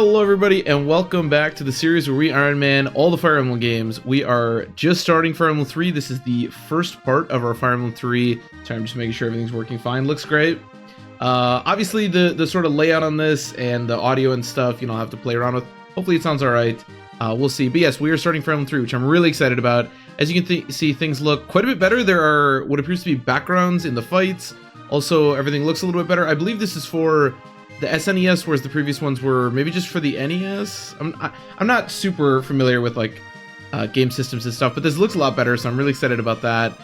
Hello everybody and welcome back to the series where we Iron Man all the Fire Emblem games. We are just starting Fire Emblem 3. This is the first part of our Fire Emblem 3. Sorry, I'm just making sure everything's working fine. Looks great. Obviously the sort of layout on this and the audio and stuff, I'll have to play around with. Hopefully it sounds alright. We'll see. But yes, we are starting Fire Emblem 3, which I'm really excited about. As you can see, things look quite a bit better. There are what appears to be backgrounds in the fights. Also, everything looks a little bit better. I believe this is for the SNES, whereas the previous ones were maybe just for the NES. I'm not super familiar with game systems and stuff, but this looks a lot better, so I'm really excited about that.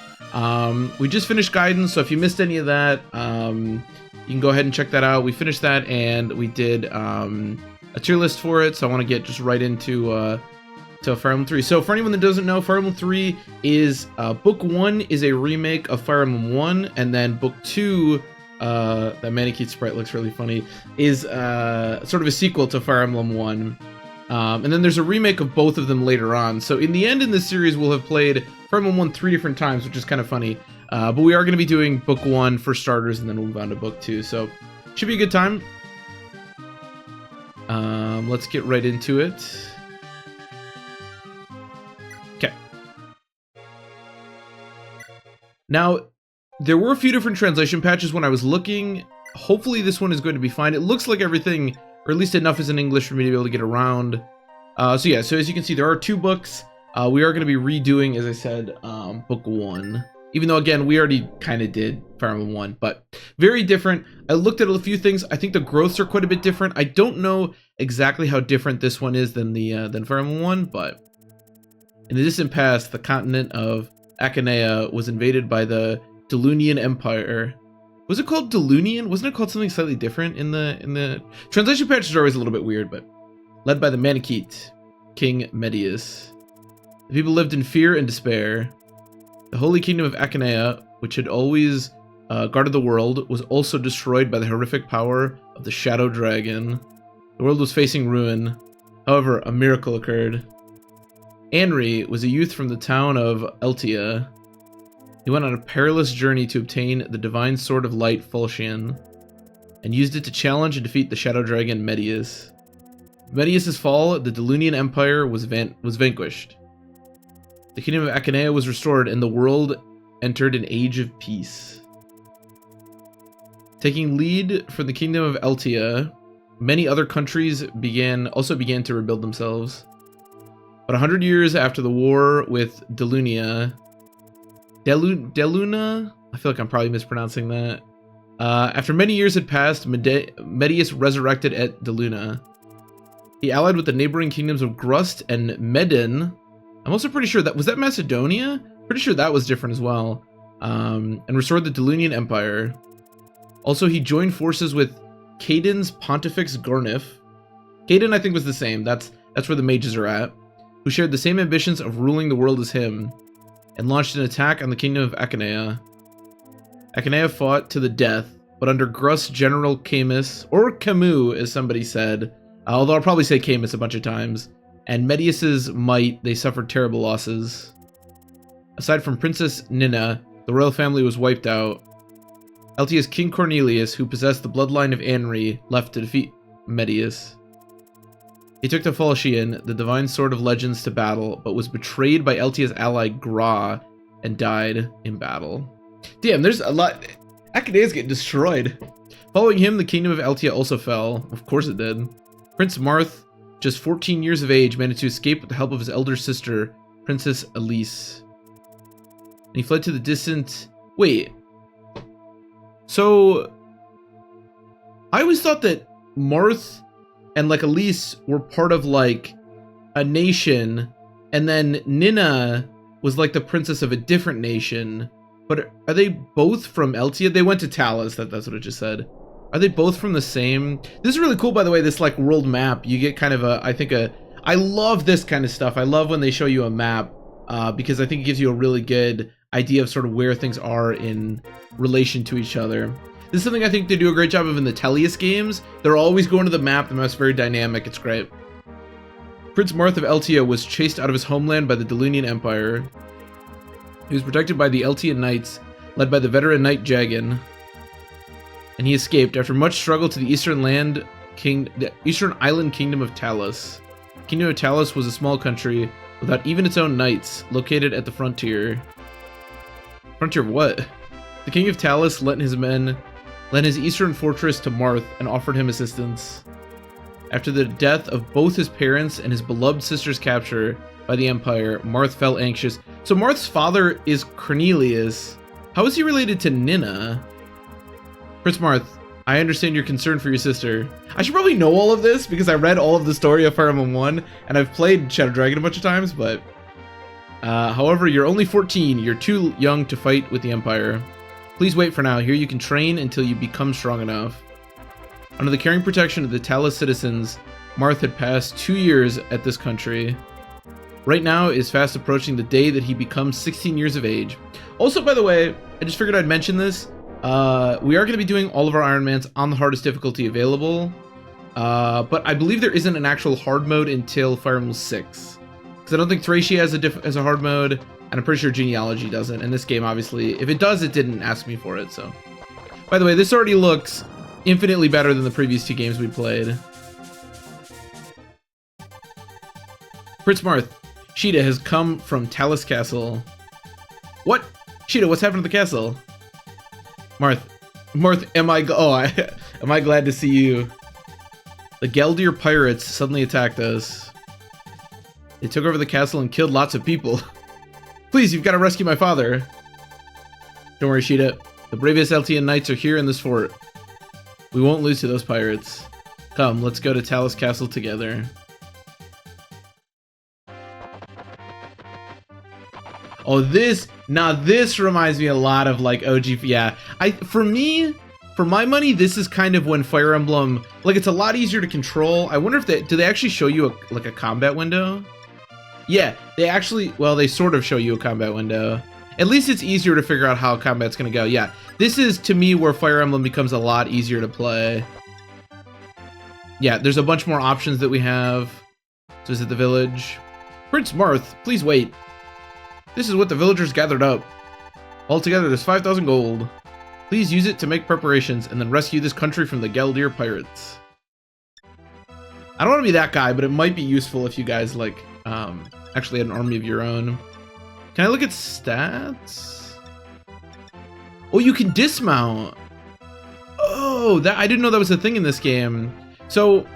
We just finished Guidance, so if you missed any of that, you can go ahead and check that out. We finished that, and we did a tier list for it, so I want to get just right into to Fire Emblem 3. So for anyone that doesn't know, Fire Emblem 3 is Book 1 is a remake of Fire Emblem 1, and then Book 2, that Manakete sprite looks really funny, is sort of a sequel to Fire Emblem 1. And then there's a remake of both of them later on. So in the end in this series, we'll have played Fire Emblem 1 3 different times, which is kind of funny. But we are going to be doing Book 1 for starters, and then we'll move on to Book 2. So should be a good time. Let's get right into it. Okay. Now, there were a few different translation patches when I was looking. Hopefully this one is going to be fine. It looks like everything, or at least enough, is in English for me to be able to get around. So as you can see, there are 2 books. We are going to be redoing, as I said, Book 1. Even though, again, we already kind of did Fire Emblem 1, but very different. I looked at a few things. I think the growths are quite a bit different. I don't know exactly how different this one is than Fire Emblem 1, but in the distant past, the continent of Akanea was invaded by the Delunian Empire. Was it called Delunian? Wasn't it called something slightly different in the translation patches? Are always a little bit weird, but led by the Manakete, King Medius. The people lived in fear and despair. The Holy Kingdom of Akanea, which had always guarded the world, was also destroyed by the horrific power of the Shadow Dragon. The world was facing ruin. However, a miracle occurred. Anri was a youth from the town of Eltia. He went on a perilous journey to obtain the divine sword of light, Fulcian, and used it to challenge and defeat the Shadow Dragon Medius. With Medius' fall, the Delunian Empire was vanquished. The kingdom of Akanea was restored, and the world entered an age of peace. Taking lead from the kingdom of Eltia, many other countries also began to rebuild themselves. But 100 years after the war with Deluna, I feel like I'm probably mispronouncing that. After many years had passed, Medius resurrected at Deluna. He allied with the neighboring kingdoms of Grust and Medin. I'm also pretty sure was that Macedonia? Pretty sure that was different as well. And restored the Delunian Empire. Also, he joined forces with Caden's Pontifex Gornif. Caden, I think, was the same. That's where the mages are at. Who shared the same ambitions of ruling the world as him, and launched an attack on the kingdom of Akanea. Akanea fought to the death, but under Grust's General Camus, or Camus as somebody said, although I'll probably say Camus a bunch of times, and Medius's might, they suffered terrible losses. Aside from Princess Nina, the royal family was wiped out. Eltia's King Cornelius, who possessed the bloodline of Anri, left to defeat Medius. He took the Fulcian, the divine sword of legends, to battle, but was betrayed by Eltia's ally Gra and died in battle. Damn, there's a lot. Akanea's getting destroyed. Following him, the kingdom of Eltia also fell. Of course it did. Prince Marth, just 14 years of age, managed to escape with the help of his elder sister, Princess Elise. And he fled to the distant... Wait. So... I always thought that Marth and Elise were part of a nation, and then Nina was the princess of a different nation. But are they both from Eltia? They went to Talis, that's what it just said. Are they both from the same? This is really cool, by the way, this world map. You get kind of I love this kind of stuff. I love when they show you a map, because I think it gives you a really good idea of sort of where things are in relation to each other. This is something I think they do a great job of in the Talis games. They're always going to the map. The map's very dynamic. It's great. Prince Marth of Eltia was chased out of his homeland by the Delunian Empire. He was protected by the Eltian Knights, led by the veteran knight Jagan. And he escaped after much struggle to the eastern land the Eastern Island Kingdom of Talis. Kingdom of Talis was a small country without even its own knights, located at the frontier. Frontier of what? The king of Talis lent his eastern fortress to Marth and offered him assistance. After the death of both his parents and his beloved sister's capture by the Empire, Marth felt anxious. So Marth's father is Cornelius. How is he related to Nina? Prince Marth, I understand your concern for your sister. I should probably know all of this because I read all of the story of Fire Emblem 1 and I've played Shadow Dragon a bunch of times, but... however, you're only 14. You're too young to fight with the Empire. Please wait for now. Here you can train until you become strong enough. Under the caring protection of the Talis citizens, Marth had passed 2 years at this country. Right now is fast approaching the day that he becomes 16 years of age. Also, by the way, I just figured I'd mention this. We are going to be doing all of our Ironmans on the hardest difficulty available. But I believe there isn't an actual hard mode until Fire Emblem 6. Because I don't think Thracia has a hard mode, and I'm pretty sure Genealogy doesn't. And this game, obviously, if it does, it didn't ask me for it, so. By the way, this already looks infinitely better than the previous 2 games we played. Prince Marth, Sheeta has come from Talis Castle. What? Sheeta, what's happened to the castle? Marth, am I glad to see you? The Galder pirates suddenly attacked us. They took over the castle and killed lots of people. Please, you've got to rescue my father. Don't worry, Sheeta. The bravest Eltian knights are here in this fort. We won't lose to those pirates. Come, let's go to Talis Castle together. Oh, this reminds me a lot of like OG. Yeah, for my money, this is kind of when Fire Emblem, like, it's a lot easier to control. I wonder if do they actually show you a combat window? Yeah, they actually, well, they sort of show you a combat window. At least it's easier to figure out how combat's gonna go. Yeah, this is, to me, where Fire Emblem becomes a lot easier to play. Yeah, there's a bunch more options that we have. So is it the village? Prince Marth, please wait. This is what the villagers gathered up. Altogether, there's 5,000 gold. Please use it to make preparations and then rescue this country from the Galder pirates. I don't want to be that guy, but it might be useful if you guys, like, actually had an army of your own. Can I look at stats? Oh, you can dismount. Oh, I didn't know that was a thing in this game. So,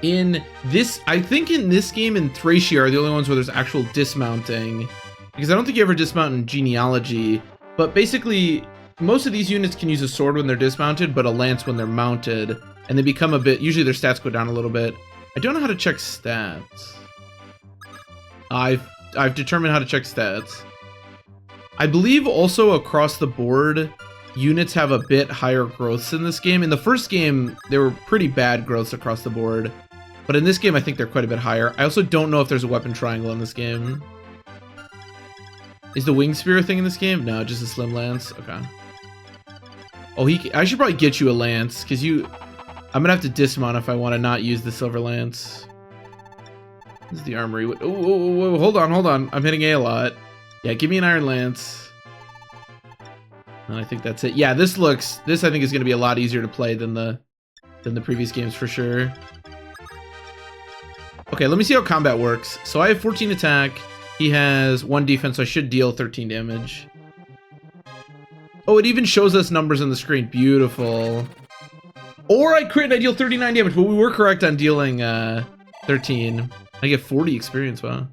I think in this game and Thracia are the only ones where there's actual dismounting. Because I don't think you ever dismount in Genealogy. But basically, most of these units can use a sword when they're dismounted, but a lance when they're mounted. And they become a bit, usually their stats go down a little bit. I don't know how to check stats. I've determined how to check stats. I believe also across the board, units have a bit higher growths in this game. In the first game, they were pretty bad growths across the board. But in this game, I think they're quite a bit higher. I also don't know if there's a weapon triangle in this game. Is the wing spear thing in this game? No, just a slim lance. Okay. Oh, I should probably get you a lance, because I'm gonna have to dismount if I want to not use the silver lance. This is the armory. Oh, hold on. I'm hitting A lot. Yeah, give me an iron lance. And I think that's it. Yeah, this I think is gonna be a lot easier to play than the previous games for sure. Okay, let me see how combat works. So I have 14 attack. He has 1 defense, so I should deal 13 damage. Oh, it even shows us numbers on the screen. Beautiful. Or I crit and I deal 39 damage, but we were correct on dealing 13. I get 40 experience, wow.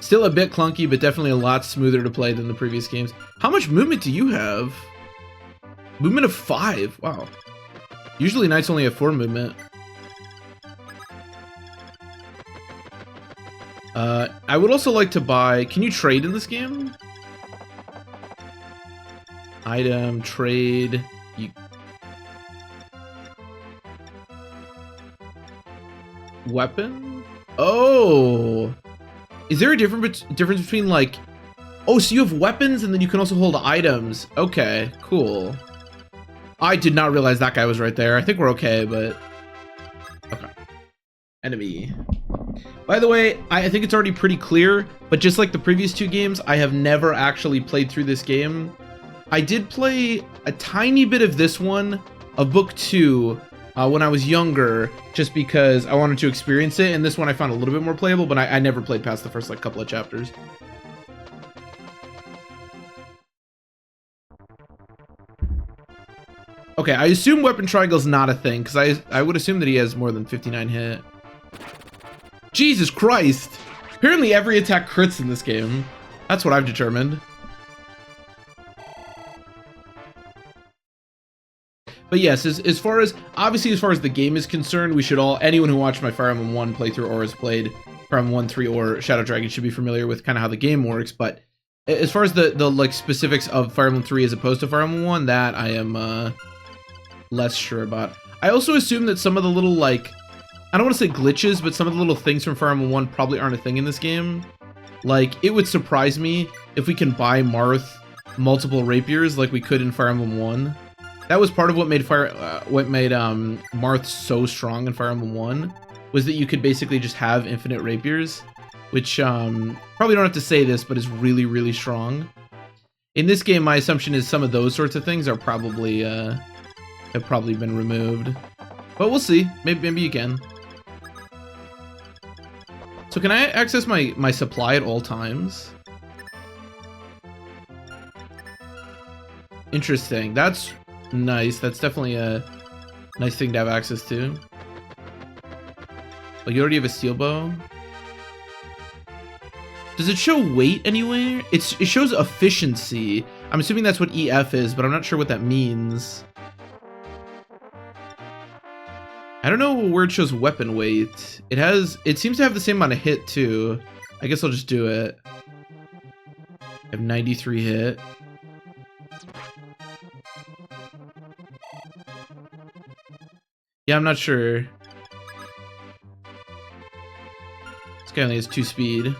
Still a bit clunky, but definitely a lot smoother to play than the previous games. How much movement do you have? Movement of 5, wow. Usually knights only have 4 movement. I would also like to buy, can you trade in this game? Item, trade, weapon? Oh! Is there a difference between, like, oh, so you have weapons and then you can also hold items. Okay, cool. I did not realize that guy was right there. I think we're okay, but... Okay. Enemy. By the way, I think it's already pretty clear, but just like the previous two games, I have never actually played through this game. I did play a tiny bit of this one, of book 2, when I was younger, just because I wanted to experience it, and this one I found a little bit more playable, but I never played past the first like couple of chapters. Okay, I assume weapon triangle's not a thing, because I would assume that he has more than 59 hit. Jesus Christ! Apparently every attack crits in this game. That's what I've determined. But yes, as far as the game is concerned, we should all, anyone who watched my Fire Emblem 1 playthrough or has played Fire Emblem 1, 3, or Shadow Dragon should be familiar with kind of how the game works. But as far as the like specifics of Fire Emblem 3 as opposed to Fire Emblem 1, that I am less sure about. I also assume that some of the little like, I don't want to say glitches, but some of the little things from Fire Emblem 1 probably aren't a thing in this game. Like, it would surprise me if we can buy Marth multiple rapiers like we could in Fire Emblem 1. That was part of what made Marth so strong in Fire Emblem 1, was that you could basically just have infinite rapiers, which probably don't have to say this, but is really, really strong. In this game, my assumption is some of those sorts of things are probably have probably been removed, but we'll see. Maybe you can. So can I access my supply at all times? Interesting. That's nice. That's definitely a nice thing to have access to. Like, you already have a steel bow. Does it show weight anywhere? It shows efficiency. I'm assuming that's what EF is, but I'm not sure what that means. I don't know where it shows weapon weight. It seems to have the same amount of hit too. I guess I'll just do it. I have 93 hit. Yeah, I'm not sure. This guy only has 2 speed.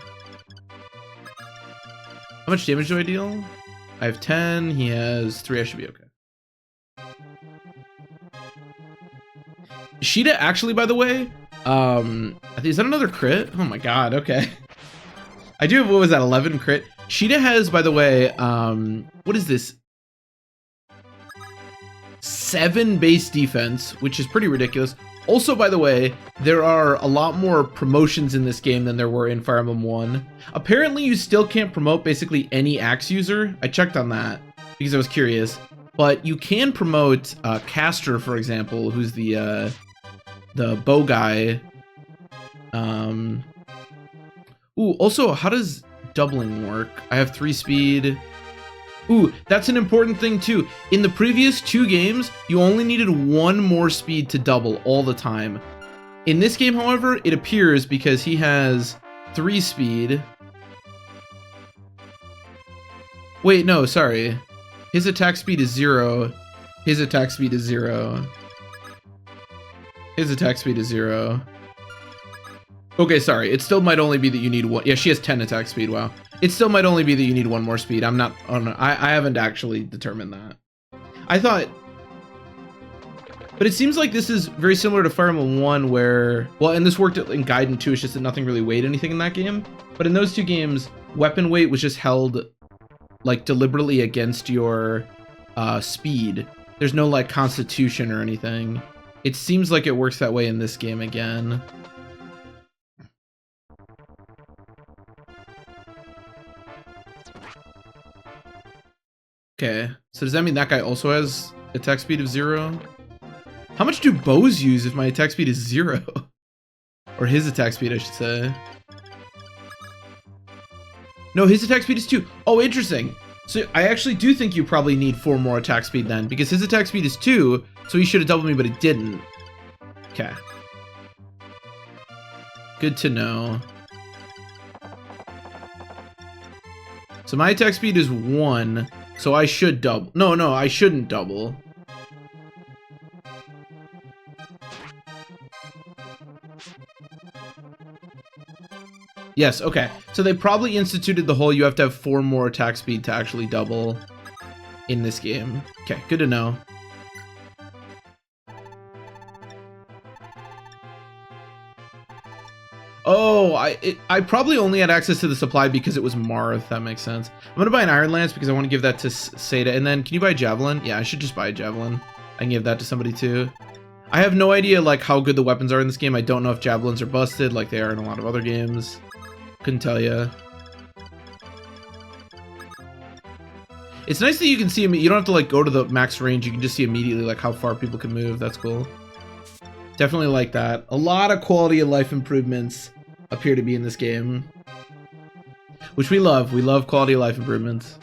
How much damage do I deal? I have 10, he has 3, I should be okay. Sheeta actually, by the way, is that another crit? Oh my god, okay. I do have, what was that, 11 crit? Sheeta has, by the way, what is this? 7 base defense, which is pretty ridiculous. Also, by the way, there are a lot more promotions in this game than there were in Fire Emblem 1. Apparently, you still can't promote basically any axe user. I checked on that because I was curious. But you can promote Caster, for example, who's the bow guy. Ooh, also, how does doubling work? I have 3 speed. Ooh, that's an important thing too. In the previous 2 games, you only needed 1 more speed to double all the time. In this game, however, it appears because he has 3 speed. Wait, no, sorry. His attack speed is 0. His attack speed is 0. His attack speed is 0. Okay, sorry. It still might only be that you need 1. Yeah, she has 10 attack speed. Wow. It still might only be that you need 1 more speed. I'm not. Oh no, I haven't actually determined that. I thought. But it seems like this is very similar to Fire Emblem 1, where, well, and this worked in Gaiden 2. It's just that nothing really weighed anything in that game. But in those 2 games, weapon weight was just held like deliberately against your speed. There's no like constitution or anything. It seems like it works that way in this game again. Okay, so does that mean that guy also has attack speed of 0? How much do bows use if my attack speed is 0? Or his attack speed, I should say. No, his attack speed is 2. Oh, interesting. So I actually do think you probably need 4 more attack speed then, because his attack speed is 2, so he should have doubled me, but it didn't. Okay. Good to know. So my attack speed is 1, so I should double. No, I shouldn't double. Yes, okay. So they probably instituted the whole you have to have 4 more attack speed to actually double in this game. Okay, good to know. Oh, I probably only had access to the supply because it was Marth. That makes sense. I'm gonna buy an Iron Lance because I want to give that to Seda. And then, can you buy a Javelin? Yeah, I should just buy a Javelin. I can give that to somebody too. I have no idea like how good the weapons are in this game. I don't know if Javelins are busted like they are in a lot of other games. Couldn't tell you. It's nice that you can see them. You don't have to like go to the max range. You can just see immediately like how far people can move. That's cool. Definitely like that. A lot of quality of life improvements appear to be in this game, which we love. We love quality of life improvements.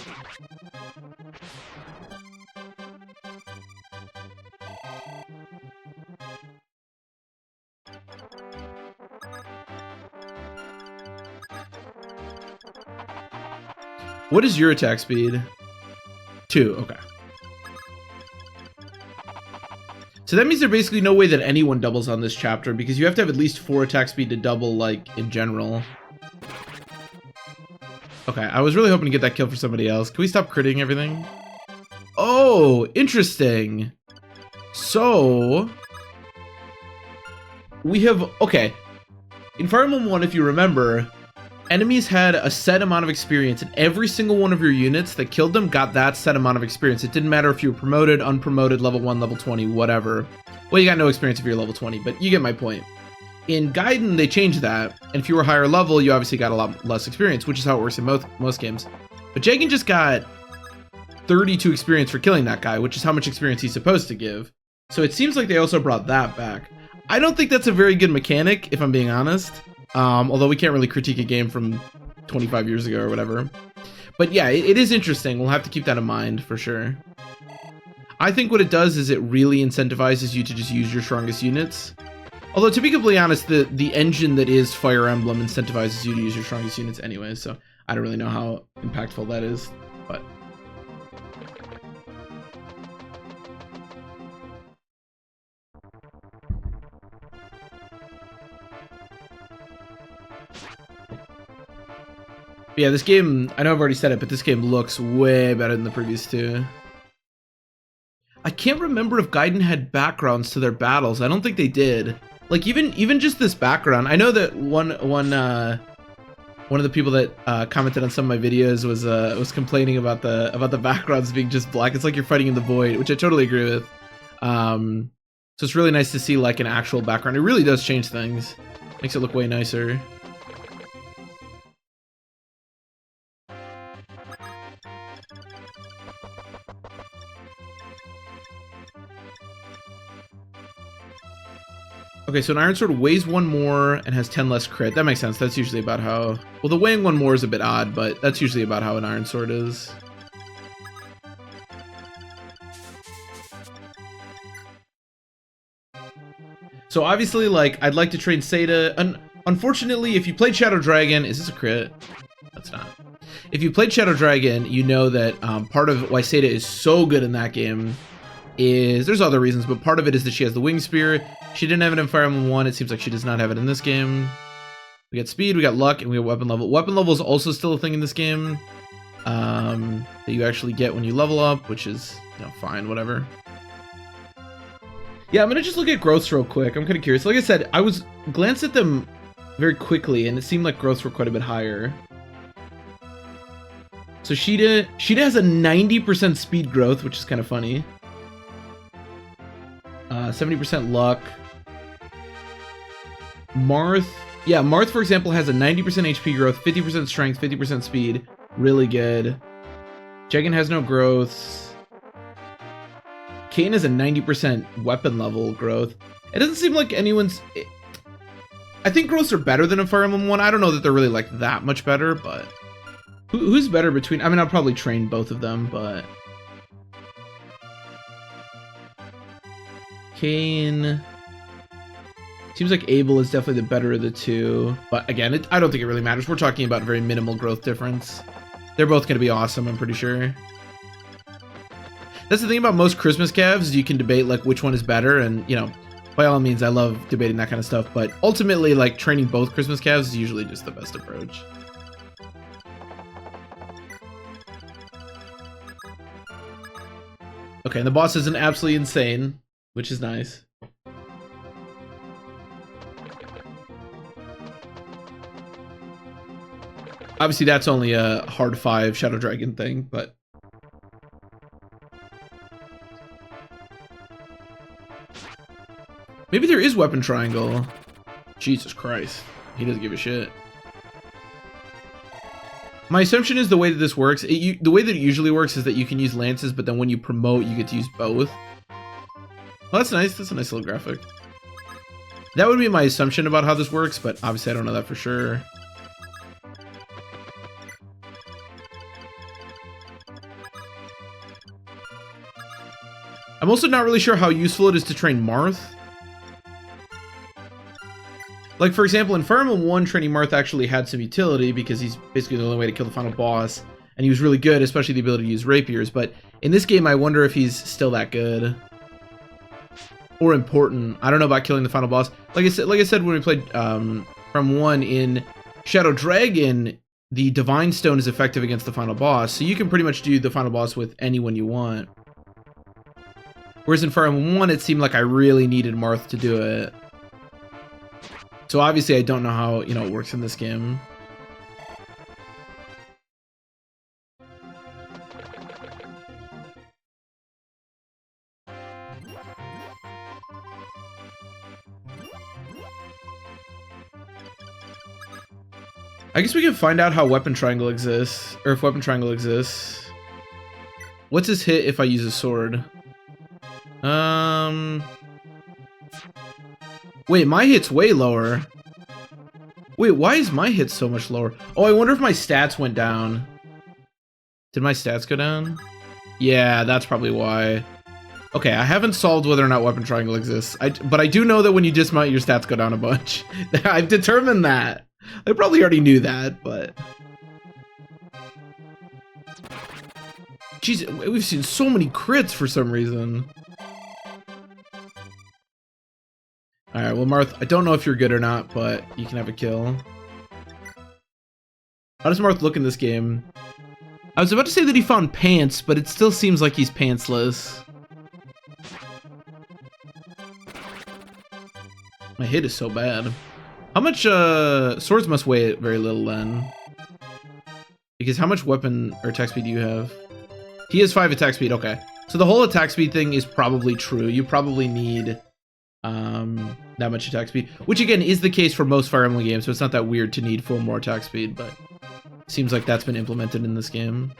What is your attack speed? 2, okay. So that means there's basically no way that anyone doubles on this chapter because you have to have at least 4 attack speed to double, like, in general. Okay, I was really hoping to get that kill for somebody else. Can we stop critting everything? Oh, interesting. So, we have, okay. In Fire Emblem 1, if you remember, enemies had a set amount of experience, and every single one of your units that killed them got that set amount of experience. It didn't matter if you were promoted, unpromoted, level 1, level 20, whatever. Well, you got no experience if you're level 20, but you get my point. In Gaiden, they changed that, and if you were higher level, you obviously got a lot less experience, which is how it works in most games. But Jagen just got 32 experience for killing that guy, which is how much experience he's supposed to give. So it seems like they also brought that back. I don't think that's a very good mechanic, if I'm being honest. Although we can't really critique a game from 25 years ago or whatever. But yeah, it is interesting. We'll have to keep that in mind for sure. I think what it does is it really incentivizes you to just use your strongest units. Although, to be completely honest, the engine that is Fire Emblem incentivizes you to use your strongest units anyway, so I don't really know how impactful that is, but... Yeah, this game, I know I've already said it, but this game looks way better than the previous two. I can't remember if Gaiden had backgrounds to their battles. I don't think they did. Like, even just this background, I know that one of the people that commented on some of my videos was complaining about the backgrounds being just black. It's like you're fighting in the void, which I totally agree with. So it's really nice to see like an actual background. It really does change things. Makes it look way nicer. Okay, so an Iron Sword weighs 1 more and has 10 less crit. That makes sense. That's usually about how... Well, the weighing 1 more is a bit odd, but that's usually about how an Iron Sword is. So obviously, like, I'd like to train Seda. Unfortunately, if you played Shadow Dragon... Is this a crit? That's not. If you played Shadow Dragon, you know that part of why Seda is so good in that game is... There's other reasons, but part of it is that she has the Wing Spear. She didn't have it in Fire Emblem 1. It seems like she does not have it in this game. We got speed, we got luck, and we got weapon level. Weapon level is also still a thing in this game that you actually get when you level up, which is, you know, fine, whatever. Yeah, I'm going to just look at growths real quick. I'm kind of curious. Like I said, I glanced at them very quickly, and it seemed like growths were quite a bit higher. So Sheeta has a 90% speed growth, which is kind of funny. 70% luck. Marth, yeah, Marth, for example, has a 90% HP growth, 50% strength, 50% speed. Really good. Jagen has no growths. Kain has a 90% weapon level growth. It doesn't seem like anyone's... I think growths are better than in Fire Emblem 1. I don't know that they're really, like, that much better, but... Who's better between... I mean, I'll probably train both of them, but... Kain... Seems like Abel is definitely the better of the two. But again, I don't think it really matters. We're talking about a very minimal growth difference. They're both going to be awesome, I'm pretty sure. That's the thing about most Christmas calves. You can debate like which one is better. And, you know, by all means, I love debating that kind of stuff. But ultimately, like training both Christmas calves is usually just the best approach. Okay, and the boss isn't absolutely insane, which is nice. Obviously, that's only a hard 5 Shadow Dragon thing, but... Maybe there is Weapon Triangle. Jesus Christ. He doesn't give a shit. My assumption is the way that this works, the way that it usually works is that you can use lances, but then when you promote, you get to use both. Well, that's nice. That's a nice little graphic. That would be my assumption about how this works, but obviously I don't know that for sure. I'm also not really sure how useful it is to train Marth. Like, for example, in Fire Emblem 1, training Marth actually had some utility because he's basically the only way to kill the final boss, and he was really good, especially the ability to use rapiers, but in this game, I wonder if he's still that good. Or important. I don't know about killing the final boss. Like I said when we played from 1 in Shadow Dragon, the Divine Stone is effective against the final boss, so you can pretty much do the final boss with anyone you want. Whereas in Fire Emblem 1, it seemed like I really needed Marth to do it. So obviously I don't know how, you know, it works in this game. I guess we can find out how Weapon Triangle exists, or if Weapon Triangle exists. What's his hit if I use a sword? Wait, my hit's way lower. Wait, why is my hit so much lower? Oh, I wonder if my stats went down. Did my stats go down? Yeah, that's probably why. Okay, I haven't solved whether or not Weapon Triangle exists. But I do know that when you dismount, your stats go down a bunch. I've determined that. I probably already knew that, but... Jeez, we've seen so many crits for some reason. Alright, well, Marth, I don't know if you're good or not, but you can have a kill. How does Marth look in this game? I was about to say that he found pants, but it still seems like he's pantsless. My hit is so bad. How much, swords must weigh very little then. Because how much weapon or attack speed do you have? He has 5 attack speed, okay. So the whole attack speed thing is probably true. You probably need... that much attack speed, which again is the case for most Fire Emblem games, so it's not that weird to need 4 more attack speed, but seems like that's been implemented in this game.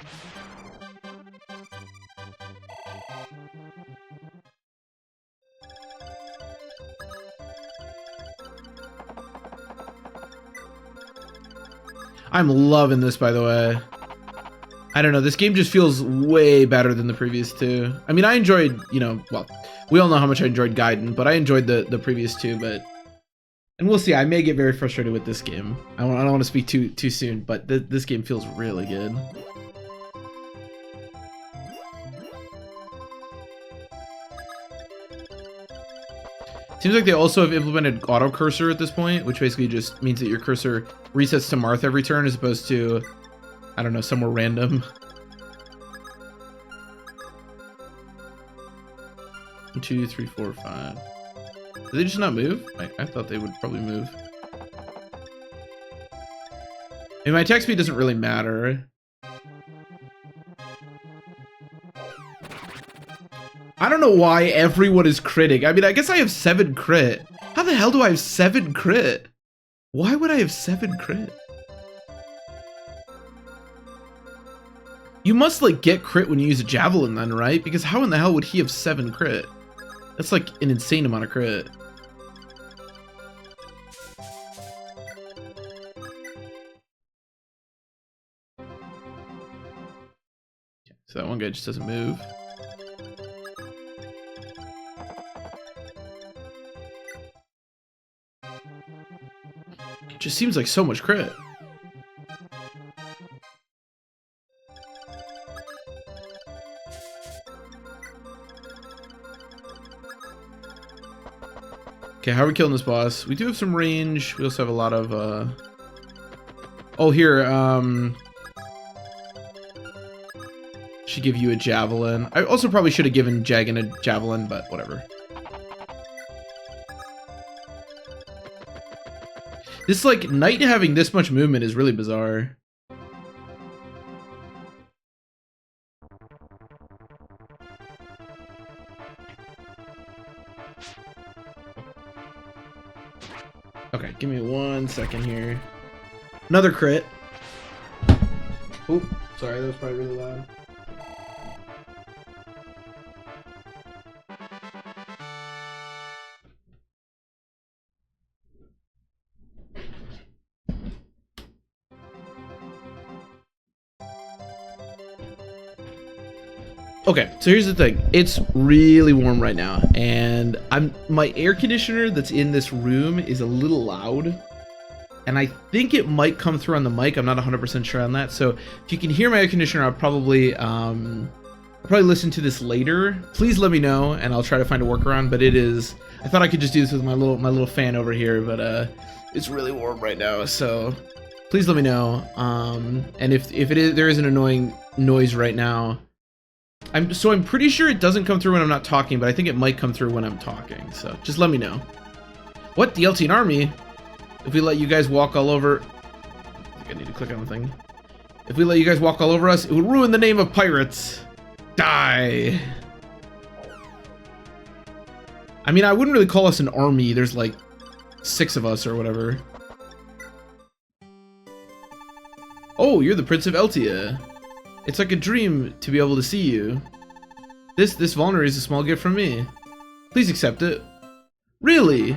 I'm loving this, by the way. I don't know, this game just feels way better than the previous 2. I mean, I enjoyed, you know, well, we all know how much I enjoyed Gaiden, but I enjoyed the previous 2, but... And we'll see, I may get very frustrated with this game. I don't want to speak too soon, but this game feels really good. Seems like they also have implemented auto cursor at this point, which basically just means that your cursor resets to Marth every turn as opposed to, I don't know, somewhere random. 1, 2, 3, 4, 5. Did they just not move? I thought they would probably move. And my attack speed doesn't really matter. I don't know why everyone is critting. I mean, I guess I have 7 crit. How the hell do I have 7 crit? Why would I have 7 crit? You must, like, get crit when you use a javelin then, right? Because how in the hell would he have 7 crit? That's, like, an insane amount of crit. So that one guy just doesn't move. It just seems like so much crit. Okay, how are we killing this boss? We do have some range. We also have a lot of, Oh, here, should give you a javelin. I also probably should have given Jagan a javelin, but whatever. This, like, knight having this much movement is really bizarre. Okay, give me 1 second here. Another crit. Oop, sorry, that was probably really loud. Okay, so here's the thing. It's really warm right now, and my air conditioner that's in this room is a little loud, and I think it might come through on the mic. I'm not 100% sure on that. So if you can hear my air conditioner, I'll probably listen to this later. Please let me know, and I'll try to find a workaround. But it is. I thought I could just do this with my little fan over here, but it's really warm right now. So please let me know. And if there is an annoying noise right now. I'm pretty sure it doesn't come through when I'm not talking, but I think it might come through when I'm talking. So just let me know. What? The LTN army? If we let you guys walk all over... I think I need to click on the thing. If we let you guys walk all over us, it would ruin the name of pirates. Die. I mean, I wouldn't really call us an army. There's like 6 of us or whatever. Oh, you're the Prince of Eltia. It's like a dream to be able to see you. This vulnerary is a small gift from me. Please accept it. Really?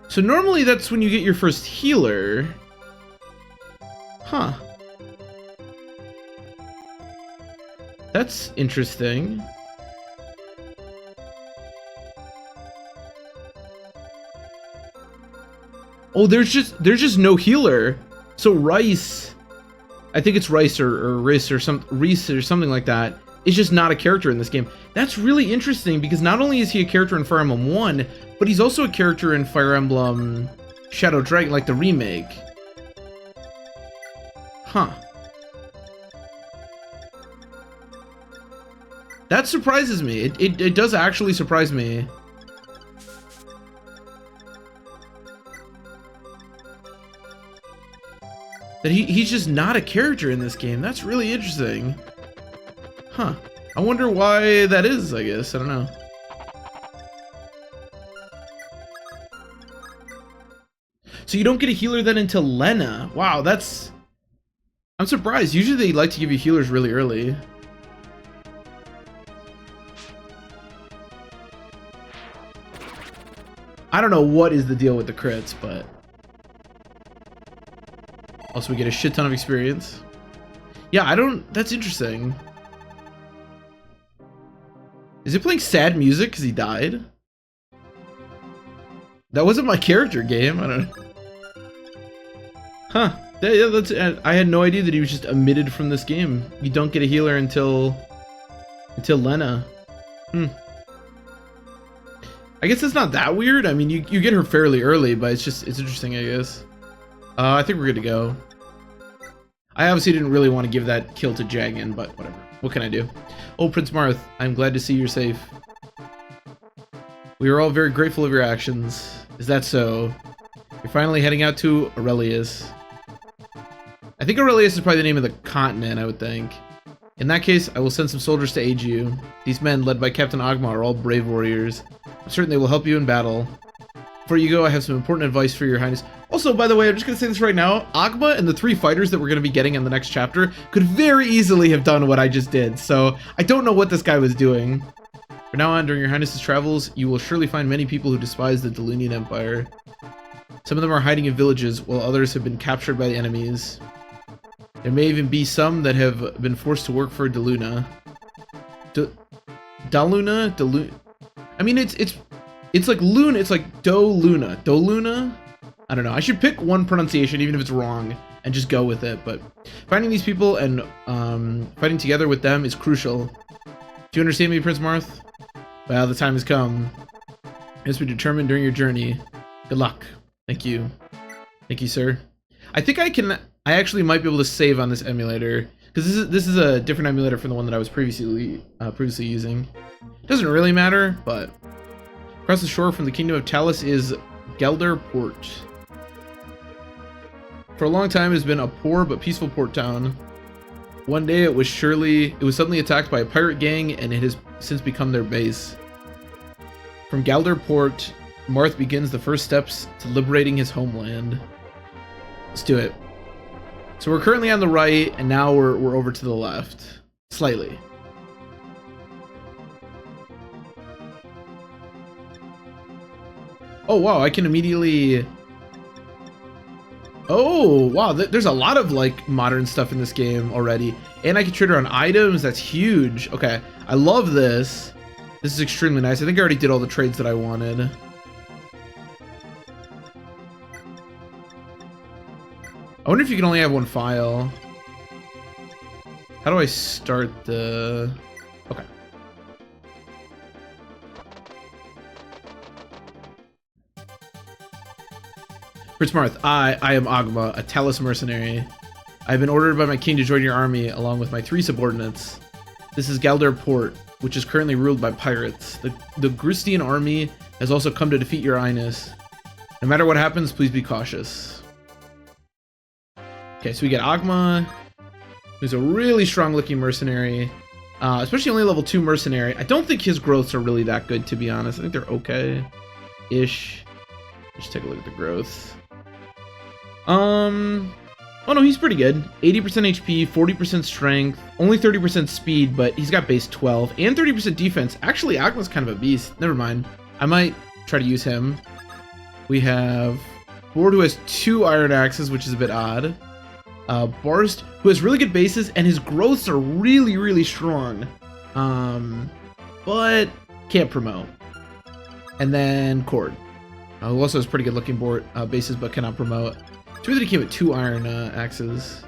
So normally that's when you get your first healer. Huh. That's interesting. Oh, there's just no healer. So Rice, I think it's Rice or Reese or something like that, is just not a character in this game. That's really interesting because not only is he a character in Fire Emblem 1, but he's also a character in Fire Emblem Shadow Dragon, like the remake. Huh. That surprises me. It does actually surprise me. That he's just not a character in this game. That's really interesting. Huh. I wonder why that is, I guess. I don't know. So you don't get a healer then until Lena. Wow, that's... I'm surprised. Usually they like to give you healers really early. I don't know what is the deal with the crits, but... Also, we get a shit ton of experience. Yeah, that's interesting. Is it playing sad music because he died? That wasn't my character game. I don't know. Huh. Yeah, that's. I had no idea that he was just omitted from this game. You don't get a healer until Lena. I guess it's not that weird. I mean, you get her fairly early, but it's interesting, I guess. I think we're good to go. I obviously didn't really want to give that kill to Jagan, but whatever. What can I do? Oh, Prince Marth, I'm glad to see you're safe. We are all very grateful of your actions. Is that so? You're finally heading out to Aurelius. I think Aurelius is probably the name of the continent, I would think. In that case, I will send some soldiers to aid you. These men, led by Captain Agma, are all brave warriors. I'm certain they will help you in battle. Before you go, I have some important advice for your highness. Also, by the way, I'm just going to say this right now. Agma and the 3 fighters that we're going to be getting in the next chapter could very easily have done what I just did. So, I don't know what this guy was doing. From now on, during your highness's travels, you will surely find many people who despise the Delunian Empire. Some of them are hiding in villages, while others have been captured by the enemies. There may even be some that have been forced to work for Deluna. Daluna? I mean, it's like Luna. It's like Do-Luna. Do-Luna? I don't know. I should pick one pronunciation, even if it's wrong, and just go with it. But finding these people and fighting together with them is crucial. Do you understand me, Prince Marth? Well, the time has come. As we determined during your journey. Good luck. Thank you. Thank you, sir. I think I actually might be able to save on this emulator, because this is a different emulator from the one that I was previously using. Doesn't really matter, but across the shore from the kingdom of Talis is Galder Port. For a long time, it has been a poor but peaceful port town. One day, it was suddenly attacked by a pirate gang, and it has since become their base. From Galder Port, Marth begins the first steps to liberating his homeland. Let's do it. So we're currently on the right, and now we're over to the left. Slightly. Oh, wow, I can immediately... Oh, wow, there's a lot of, like, modern stuff in this game already. And I can trade around items, that's huge. Okay, I love this. This is extremely nice. I think I already did all the trades that I wanted. I wonder if you can only have one file. How do I start the... Okay. Prince Marth, I am Agma, a Talis mercenary. I have been ordered by my king to join your army along with my 3 subordinates. This is Galder Port, which is currently ruled by pirates. The Gristian army has also come to defeat your highness. No matter what happens, please be cautious. Okay, so we get Agma, who's a really strong-looking mercenary, especially only level 2 mercenary. I don't think his growths are really that good, to be honest. I think they're okay-ish. Let's take a look at the growth. Oh no, he's pretty good. 80% HP, 40% strength, only 30% speed, but he's got base 12 and 30% defense. Actually, Agma's kind of a beast. Never mind. I might try to use him. We have Bord, who has 2 iron axes, which is a bit odd. Barst, who has really good bases, and his growths are really, really strong. But can't promote. And then Cord, who also has pretty good looking board bases, but cannot promote. It's weird that he came with 2 iron axes.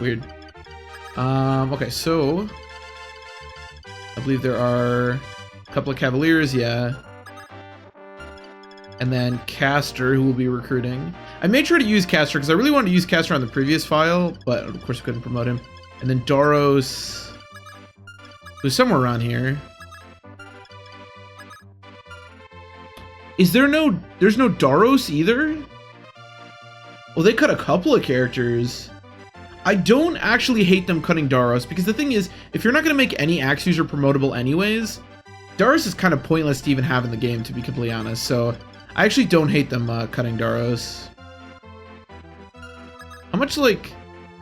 Weird. Okay, so I believe there are a couple of Cavaliers, yeah. And then Caster, who will be recruiting. I may try to use Caster, because I really wanted to use Caster on the previous file, but of course I couldn't promote him. And then Doros, who's somewhere around here. Is there no... There's no Doros either? Well, they cut a couple of characters. I don't actually hate them cutting Doros, because the thing is, if you're not going to make any axe user promotable anyways, Doros is kind of pointless to even have in the game, to be completely honest, so I actually don't hate them cutting Doros. How much, like...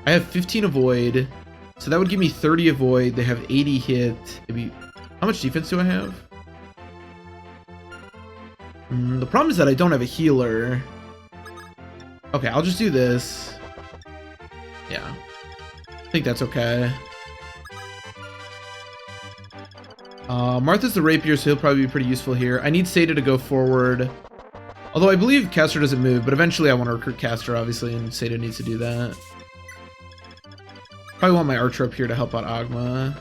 I have 15 avoid, so that would give me 30 avoid. They have 80 hit. Maybe... How much defense do I have? The problem is that I don't have a healer. Okay, I'll just do this. Yeah. I think that's okay. Martha's the rapier, so he'll probably be pretty useful here. I need Seda to go forward. Although I believe Caster doesn't move, but eventually I want to recruit Caster, obviously, and Seda needs to do that. Probably want my archer up here to help out Agma.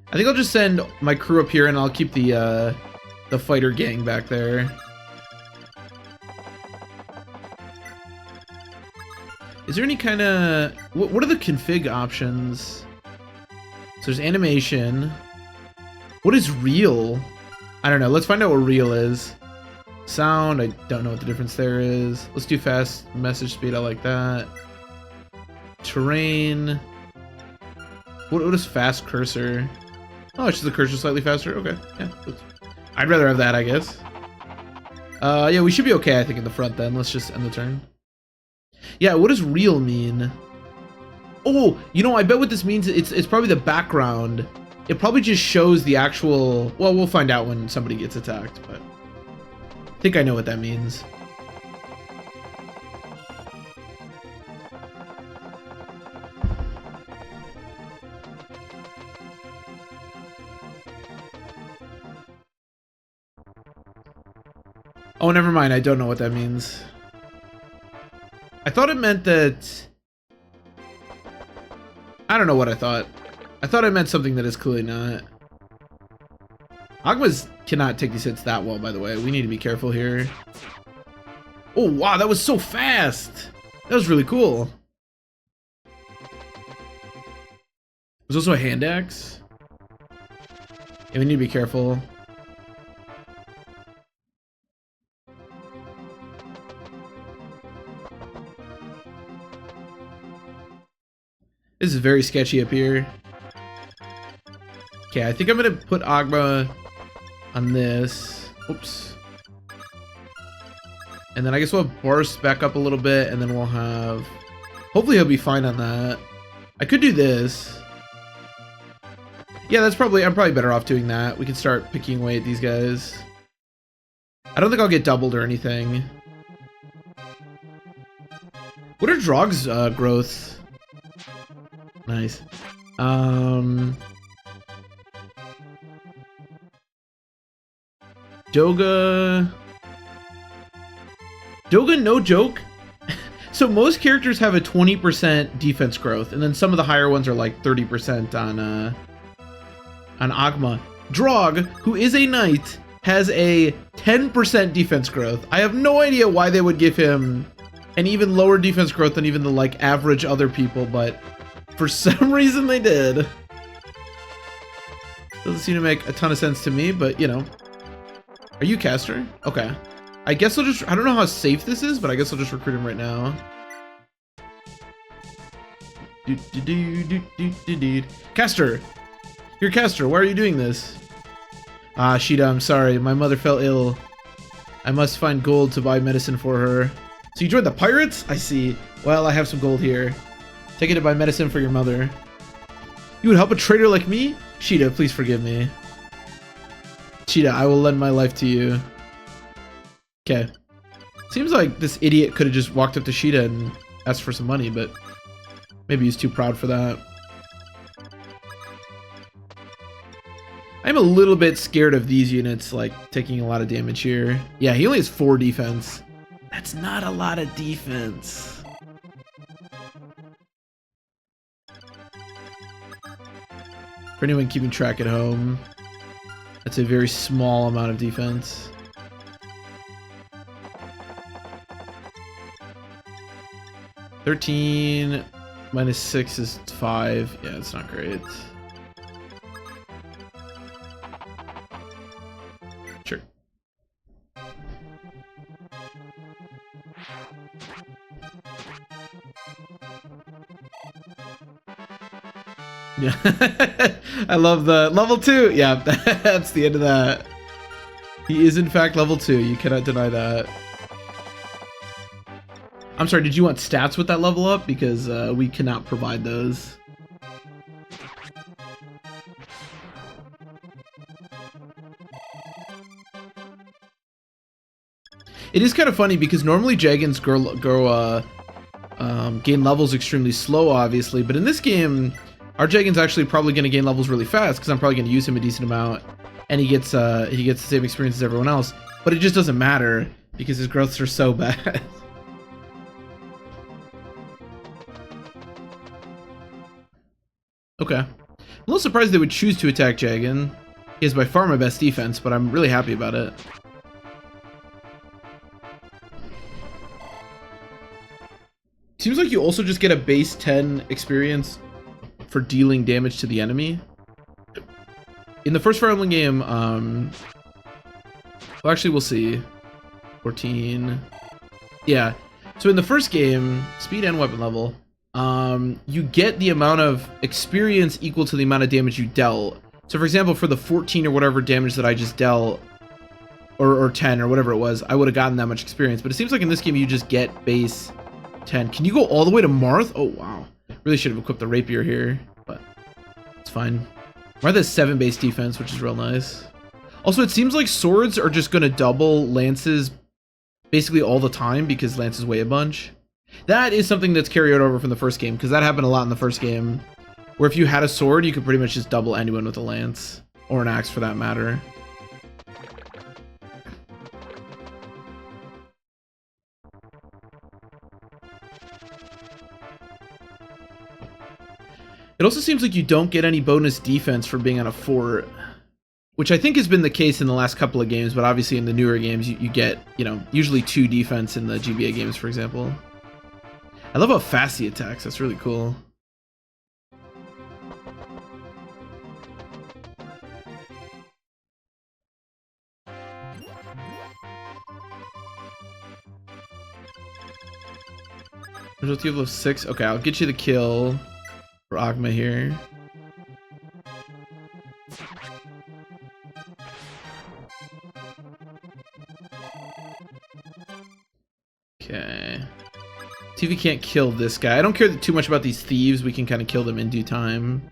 I think I'll just send my crew up here, and I'll keep the fighter gang back there. Is there any kind of... What are the config options? So there's animation. What is real? I don't know. Let's find out what real is. Sound, I don't know what the difference there is. Let's do fast message speed. I like that. Terrain. What is fast cursor? Oh, it's just the cursor slightly faster. Okay, yeah. I'd rather have that, I guess. Yeah, we should be okay, I think, in the front then. Let's just end the turn. Yeah, what does real mean? Oh, you know, I bet what this means, it's probably the background. It probably just shows the actual... Well, we'll find out when somebody gets attacked, but... I think I know what that means. Oh, never mind. I don't know what that means. I thought it meant that... I don't know what I thought. I thought it meant something that is clearly not. Agmas cannot take these hits that well, by the way. We need to be careful here. Oh, wow. That was so fast. That was really cool. There's also a hand axe. Yeah, we need to be careful. This is very sketchy up here. Okay, I think I'm gonna put Agma on this. Oops. And then I guess we'll have burst back up a little bit, and then we'll have... Hopefully he'll be fine on that. I could do this. Yeah, that's probably... I'm probably better off doing that. We can start picking away at these guys. I don't think I'll get doubled or anything. What are Drog's growth? Nice. Doga, no joke. So most characters have a 20% defense growth, and then some of the higher ones are like 30% on Agma. Drog, who is a knight, has a 10% defense growth. I have no idea why they would give him an even lower defense growth than even the like average other people, but for some reason they did. Doesn't seem to make a ton of sense to me, but you know. Are you caster? Okay. I guess I'll just, I don't know how safe this is, but I guess I'll just recruit him right now. Caster! You're caster, why are you doing this? Ah, Sheeta, I'm sorry. My mother fell ill. I must find gold to buy medicine for her. So you joined the pirates? I see. Well, I have some gold here. Take it to buy medicine for your mother. You would help a traitor like me? Sheeta, please forgive me. Sheeta, I will lend my life to you. Okay. Seems like this idiot could have just walked up to Sheeta and asked for some money, but maybe he's too proud for that. I'm a little bit scared of these units, like, taking a lot of damage here. Yeah, he only has 4 defense. That's not a lot of defense. For anyone keeping track at home, that's a very small amount of defense. $13 minus 6 is 5. Yeah, it's not great. Sure. Yeah. I love the level 2. Yeah, that's the end of that. He is in fact level 2. You cannot deny that. I'm sorry, did you want stats with that level up? Because we cannot provide those. It is kind of funny because normally Jaggins gain levels extremely slow, obviously, but in this game, our Jaggins actually probably going to gain levels really fast because I'm probably going to use him a decent amount, and he gets the same experience as everyone else. But it just doesn't matter because his growths are so bad. Okay. I'm a little surprised they would choose to attack Jaggin. He is by far my best defense, but I'm really happy about it. Seems like you also just get a base 10 experience for dealing damage to the enemy. In the first Fire Emblem game, well, actually we'll see. 14. Yeah. So in the first game, speed and weapon level, you get the amount of experience equal to the amount of damage you dealt. So for example, for the 14 or whatever damage that I just dealt, or 10 or whatever it was, I would have gotten that much experience. But it seems like in this game you just get base 10. Can you go all the way to Marth? Oh wow. Really should have equipped the rapier here, but it's fine. Marth has 7 base defense, which is real nice. Also, it seems like swords are just gonna double lances basically all the time because lances weigh a bunch. That is something that's carried over from the first game, because that happened a lot in the first game, where if you had a sword, you could pretty much just double anyone with a lance, or an axe for that matter. It also seems like you don't get any bonus defense for being on a fort, which I think has been the case in the last couple of games, but obviously in the newer games you get, you know, usually 2 defense in the GBA games, for example. I love how fast he attacks, that's really cool. Result level 6. Okay, I'll get you the kill for Agma here. Okay. See if we can't kill this guy. I don't care too much about these thieves. We can kind of kill them in due time.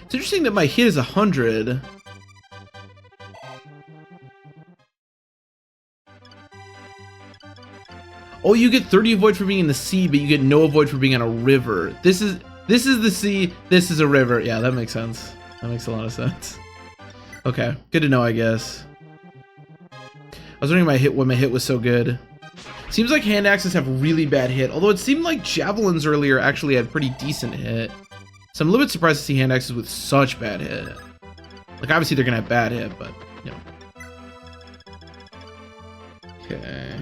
It's interesting that my hit is 100. Oh, you get 30 avoid for being in the sea, but you get no avoid for being on a river. This is the sea, this is a river. Yeah, that makes sense. That makes a lot of sense. Okay, good to know, I guess. I was wondering why my hit was so good. Seems like hand axes have really bad hit, although it seemed like javelins earlier actually had pretty decent hit. So I'm a little bit surprised to see hand axes with such bad hit. Like, obviously they're gonna have bad hit, but, you know. Okay.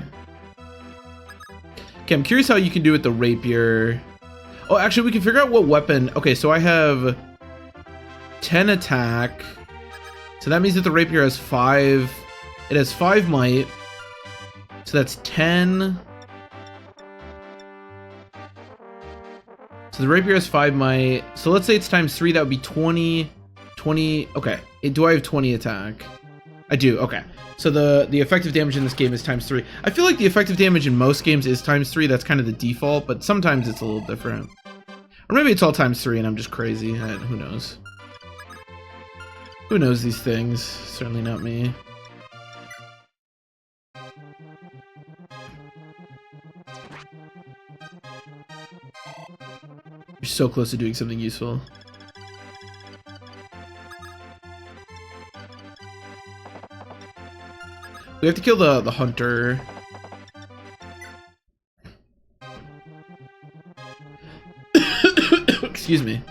Okay, I'm curious how you can do with the rapier. Oh, actually, we can figure out what weapon. Okay, so I have 10 attack. So that means that the rapier has 5. It has 5 might. So that's 10. So the rapier has 5 might. So let's say it's times 3. That would be 20. 20. Okay. Do I have 20 attack? I do. Okay. So the effective damage in this game is times 3. I feel like the effective damage in most games is times 3. That's kind of the default, but sometimes it's a little different. Or maybe it's all times 3 and I'm just crazy. Who knows? Who knows these things? Certainly not me. You're so close to doing something useful. We have to kill the hunter. Excuse me.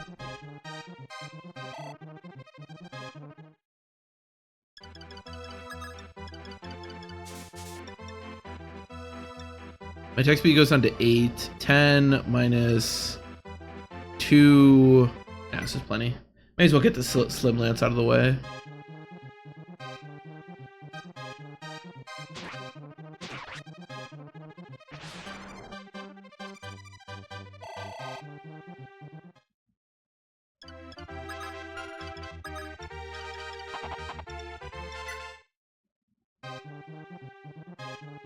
My attack speed goes down to 8. 10 minus 2. Yeah, this is plenty. May as well get the slim lance out of the way.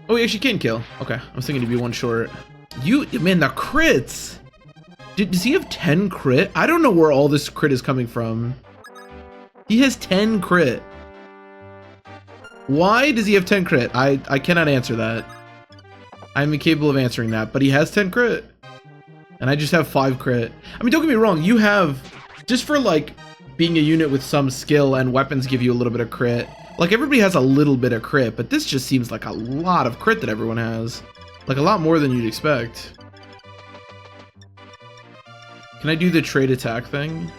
Oh, we actually can kill. Okay, I was thinking to be one short. Man, the crits! Does he have 10 crit? I don't know where all this crit is coming from. He has 10 crit. Why does he have 10 crit? I cannot answer that. I'm incapable of answering that, but he has 10 crit. And I just have 5 crit. I mean, don't get me wrong, you have, just for like being a unit with some skill and weapons give you a little bit of crit. Like, everybody has a little bit of crit, but this just seems like a lot of crit that everyone has. Like, a lot more than you'd expect. Can I do the trade attack thing?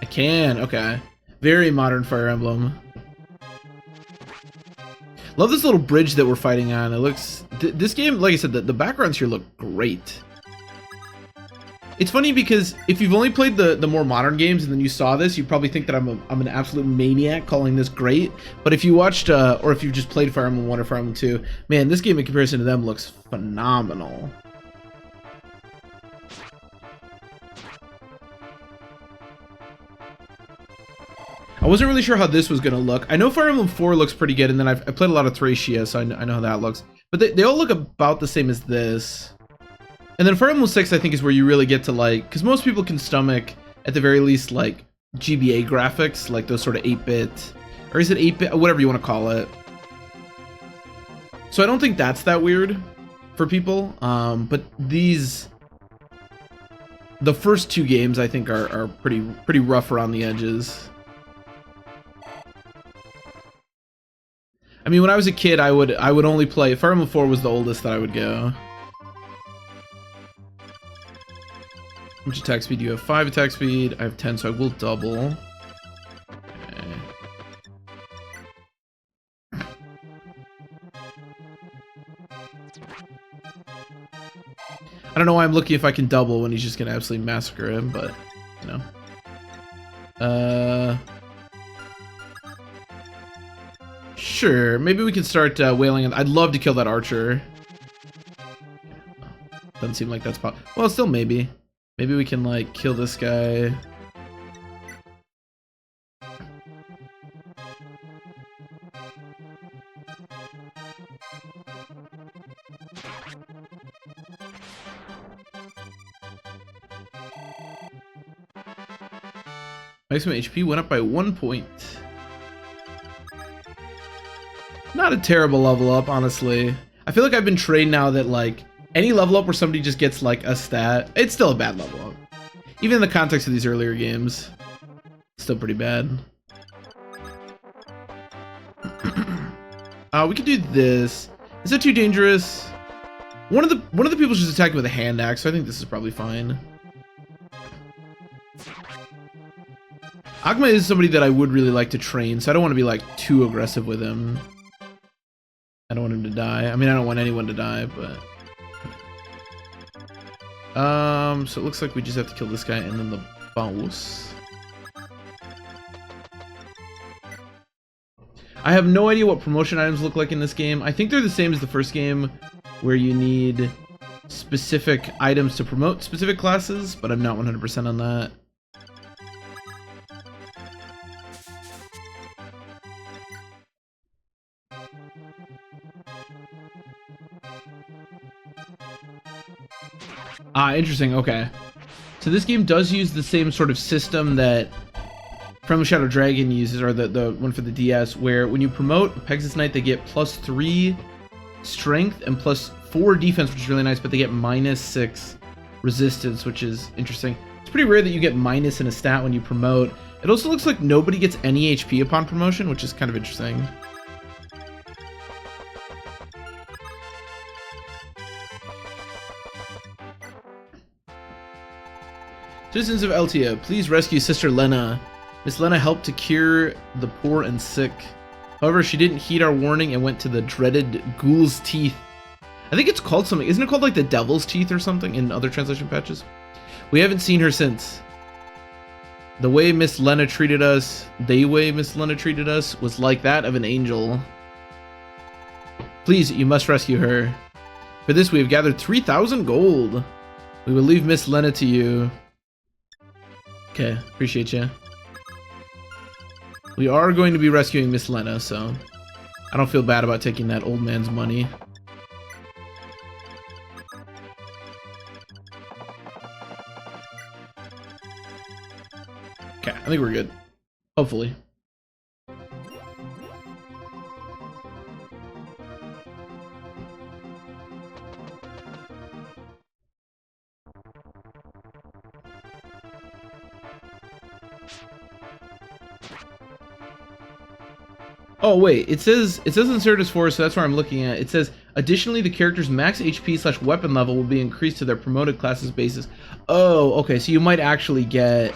I can, okay. Very modern Fire Emblem. Love this little bridge that we're fighting on. It looks... this game, like I said, the backgrounds here look great. It's funny because if you've only played the more modern games and then you saw this, you probably think that I'm an absolute maniac calling this great. But if you watched, or if you've just played Fire Emblem 1 or Fire Emblem 2, man, this game in comparison to them looks phenomenal. I wasn't really sure how this was going to look. I know Fire Emblem 4 looks pretty good, and then I played a lot of Thracia, so I know how that looks. But they all look about the same as this. And then Fire Emblem 6, I think, is where you really get to, like... Because most people can stomach, at the very least, like, GBA graphics, like those sort of 8-bit... Or is it 8-bit? Whatever you want to call it. So I don't think that's that weird for people. But these... The first 2 games, I think, are pretty rough around the edges. I mean, when I was a kid, I would only play... Fire Emblem 4 was the oldest that I would go. How much attack speed do you have? 5 attack speed. I have 10, so I will double. Okay. I don't know why I'm looking if I can double when he's just gonna absolutely massacre him, but, you know. Sure, maybe we can start wailing. I'd love to kill that archer. Doesn't seem like that's possible. Well, still maybe. Maybe we can, like, kill this guy. Maximum HP went up by 1 point. Not a terrible level up, honestly. I feel like I've been trained now that, like, any level up where somebody just gets, like, a stat, it's still a bad level up. Even in the context of these earlier games, it's still pretty bad. We could do this. Is that too dangerous? One of the people's just attacking with a hand axe, so I think this is probably fine. Agma is somebody that I would really like to train, so I don't want to be like too aggressive with him. I don't want him to die. I mean, I don't want anyone to die, but so it looks like we just have to kill this guy and then the boss. I have no idea what promotion items look like in this game. I think they're the same as the first game, where you need specific items to promote specific classes, but I'm not 100% on that. Ah, interesting, okay. So this game does use the same sort of system that From Shadow Dragon uses, or the one for the DS, where when you promote Pegasus Knight, they get +3 strength and +4 defense, which is really nice, but they get -6 resistance, which is interesting. It's pretty rare that you get minus in a stat when you promote. It also looks like nobody gets any HP upon promotion, which is kind of interesting. Citizens of Eltia, please rescue Sister Lena. Miss Lena helped to cure the poor and sick. However, she didn't heed our warning and went to the dreaded Ghoul's Teeth. I think it's called something. Isn't it called like the Devil's Teeth or something in other translation patches? We haven't seen her since. The way Miss Lena treated us, was like that of an angel. Please, you must rescue her. For this, we have gathered 3,000 gold. We will leave Miss Lena to you. Okay, appreciate you. We are going to be rescuing Miss Lena, so I don't feel bad about taking that old man's money. Okay, I think we're good. Hopefully. Oh wait, it says in Certus 4, so that's where I'm looking at. It says, additionally, the character's max HP/weapon level will be increased to their promoted classes basis. Oh, okay, so you might actually get...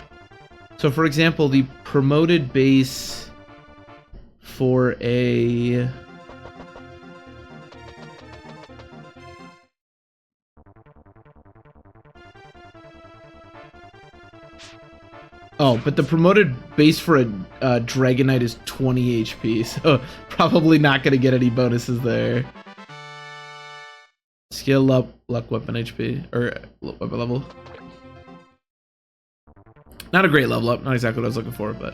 So for example, the promoted base for a... Oh, but the promoted base for a Dragon Knight is 20 HP, so probably not going to get any bonuses there. Skill up, luck, weapon HP, or weapon level. Not a great level up, not exactly what I was looking for, but...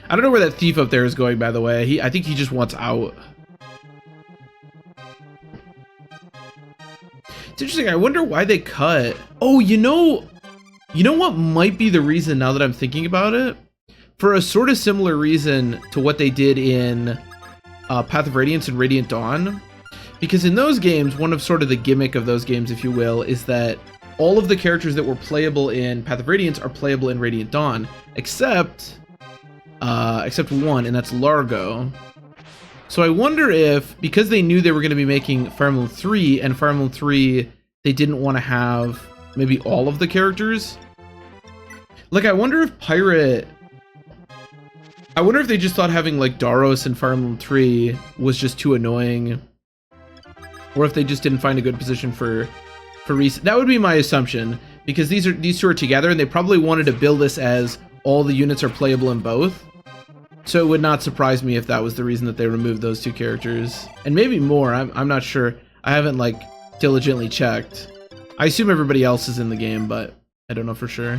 I don't know where that thief up there is going, by the way. I think he just wants out. It's interesting. I wonder why they cut. Oh, you know what might be the reason now that I'm thinking about it? For a sort of similar reason to what they did in Path of Radiance and Radiant Dawn. Because in those games, one of sort of the gimmick of those games, if you will, is that all of the characters that were playable in Path of Radiance are playable in Radiant Dawn, except one, and that's Largo. So I wonder if, because they knew they were going to be making Fire Emblem 3, and Fire Emblem 3, they didn't want to have maybe all of the characters. Like, I wonder if they just thought having, like, Daros in Fire Emblem 3 was just too annoying. Or if they just didn't find a good position for Reese. That would be my assumption, because these two are together, and they probably wanted to build this as all the units are playable in both. So it would not surprise me if that was the reason that they removed those two characters. And maybe more, I'm not sure. I haven't, like, diligently checked. I assume everybody else is in the game, but I don't know for sure.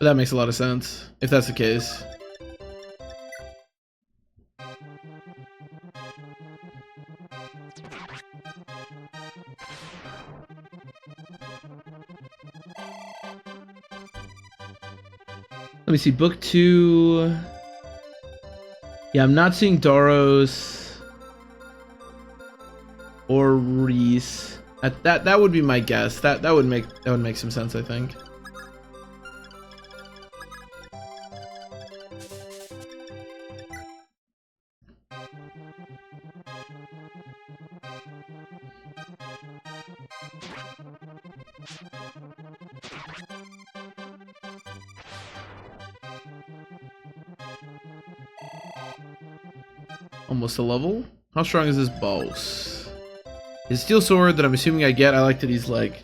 But that makes a lot of sense, if that's the case. Let me see, book 2. Yeah, I'm not seeing Doros or Reese. That would be my guess. That would make some sense, I think. Almost a level. How strong is this boss? His steel sword that I'm assuming I get. I like that he's like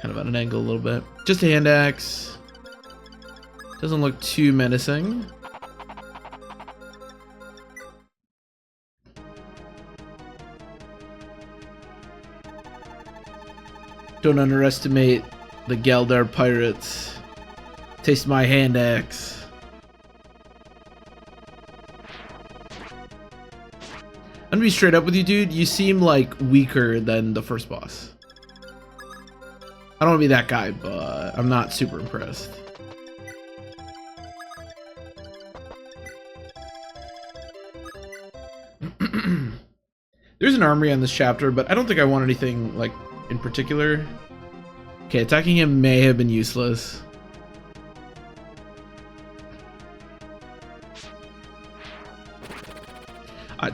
kind of at an angle a little bit. Just a hand axe. Doesn't look too menacing. Don't underestimate the Galder pirates. Taste my hand axe. I'm gonna be straight up with you, dude. You seem like weaker than the first boss. I don't want to be that guy, but I'm not super impressed. There's an armory on this chapter, but I don't think I want anything like in particular. Okay, attacking him may have been useless.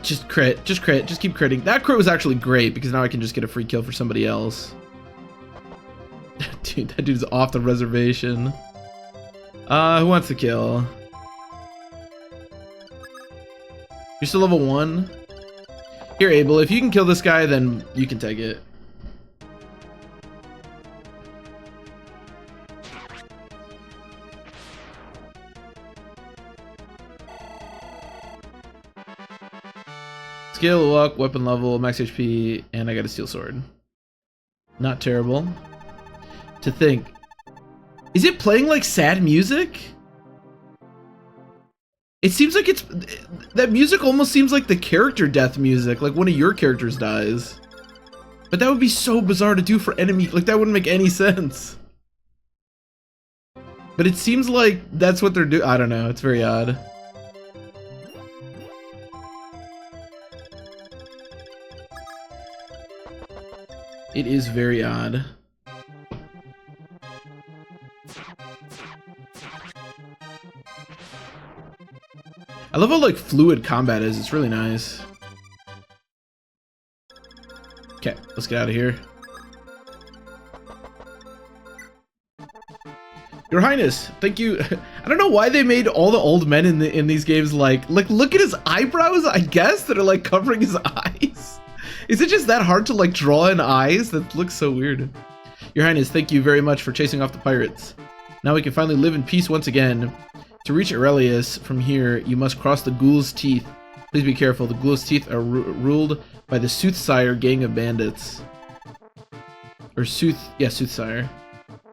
Just crit, just keep critting. That crit was actually great because now I can just get a free kill for somebody else. Dude, that dude's off the reservation. Who wants to kill? You're still level 1? Here, Abel, if you can kill this guy, then you can take it. Skill, luck, weapon level, max HP, and I got a steel sword. Not terrible. To think. Is it playing like sad music? It seems like it's... That music almost seems like the character death music, like one of your characters dies. But that would be so bizarre to do for enemy, like that wouldn't make any sense. But it seems like that's what they're doing. I don't know, it's very odd. It is very odd. I love how like fluid combat is. It's really nice. Okay, let's get out of here. Your Highness, thank you. I don't know why they made all the old men in these games like look at his eyebrows, I guess, that are like covering his eyes. Is it just that hard to like draw in eyes? That looks so weird. Your Highness, thank you very much for chasing off the pirates. Now we can finally live in peace once again. To reach Aurelius from here, you must cross the Ghoul's Teeth. Please be careful. The Ghoul's Teeth are ruled by the Soothsayer gang of bandits. Or Soothsayer.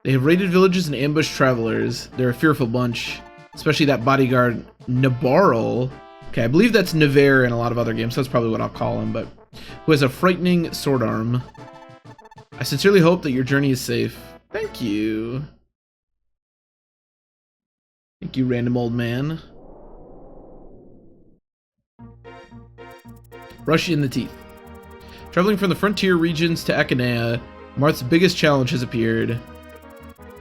They have raided villages and ambushed travelers. They're a fearful bunch, especially that bodyguard Nabarl. Okay, I believe that's Navarre in a lot of other games. So that's probably what I'll call him, but who has a frightening sword arm. I sincerely hope that your journey is safe. Thank you. Thank you, random old man. Rush in the teeth. Traveling from the frontier regions to Akanea, Marth's biggest challenge has appeared.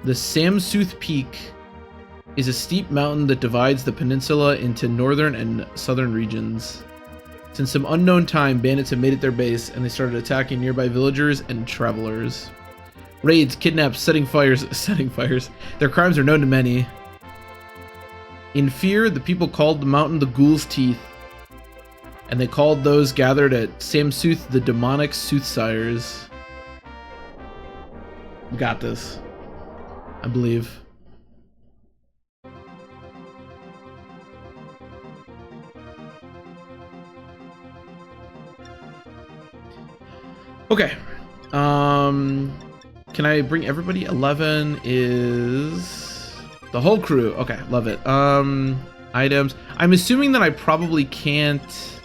The Samsooth Peak is a steep mountain that divides the peninsula into northern and southern regions. Since some unknown time, bandits have made it their base, and they started attacking nearby villagers and travelers. Raids, kidnaps, setting fires. Their crimes are known to many. In fear, the people called the mountain the Ghoul's Teeth, and they called those gathered at Samsooth the demonic soothsayers. We got this, I believe. Okay. Can I bring everybody? 11 is the whole crew. Okay, love it. Items. I'm assuming that I probably can't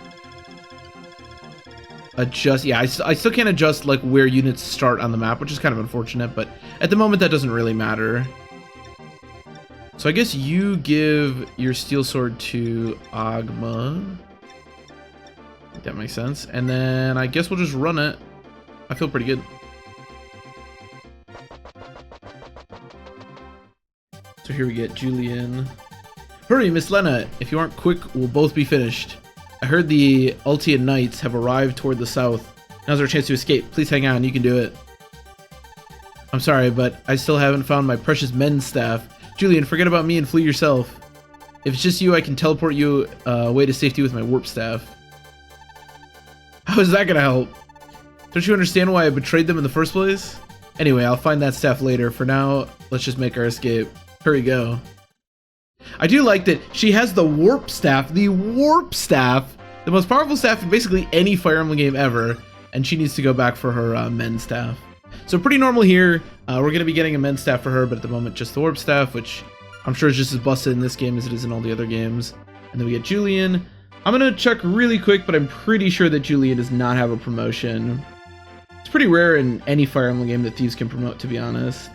adjust. Yeah, I still can't adjust like where units start on the map, which is kind of unfortunate, but at the moment that doesn't really matter. So I guess you give your steel sword to Agma. I think that makes sense. And then I guess we'll just run it. I feel pretty good. So here we get Julian. Hurry, Miss Lena. If you aren't quick, we'll both be finished. I heard the Ultian Knights have arrived toward the south. Now's our chance to escape. Please hang on, you can do it. I'm sorry, but I still haven't found my precious men's staff. Julian, forget about me and flee yourself. If it's just you, I can teleport you away to safety with my warp staff. How is that gonna help? Don't you understand why I betrayed them in the first place? Anyway, I'll find that staff later. For now, let's just make our escape. Hurry, go. I do like that she has the warp staff. The warp staff! The most powerful staff in basically any Fire Emblem game ever. And she needs to go back for her men's staff. So pretty normal here. We're going to be getting a men's staff for her, but at the moment just the warp staff, which I'm sure is just as busted in this game as it is in all the other games. And then we get Julian. I'm going to check really quick, but I'm pretty sure that Julian does not have a promotion. It's pretty rare in any Fire Emblem game that thieves can promote, to be honest.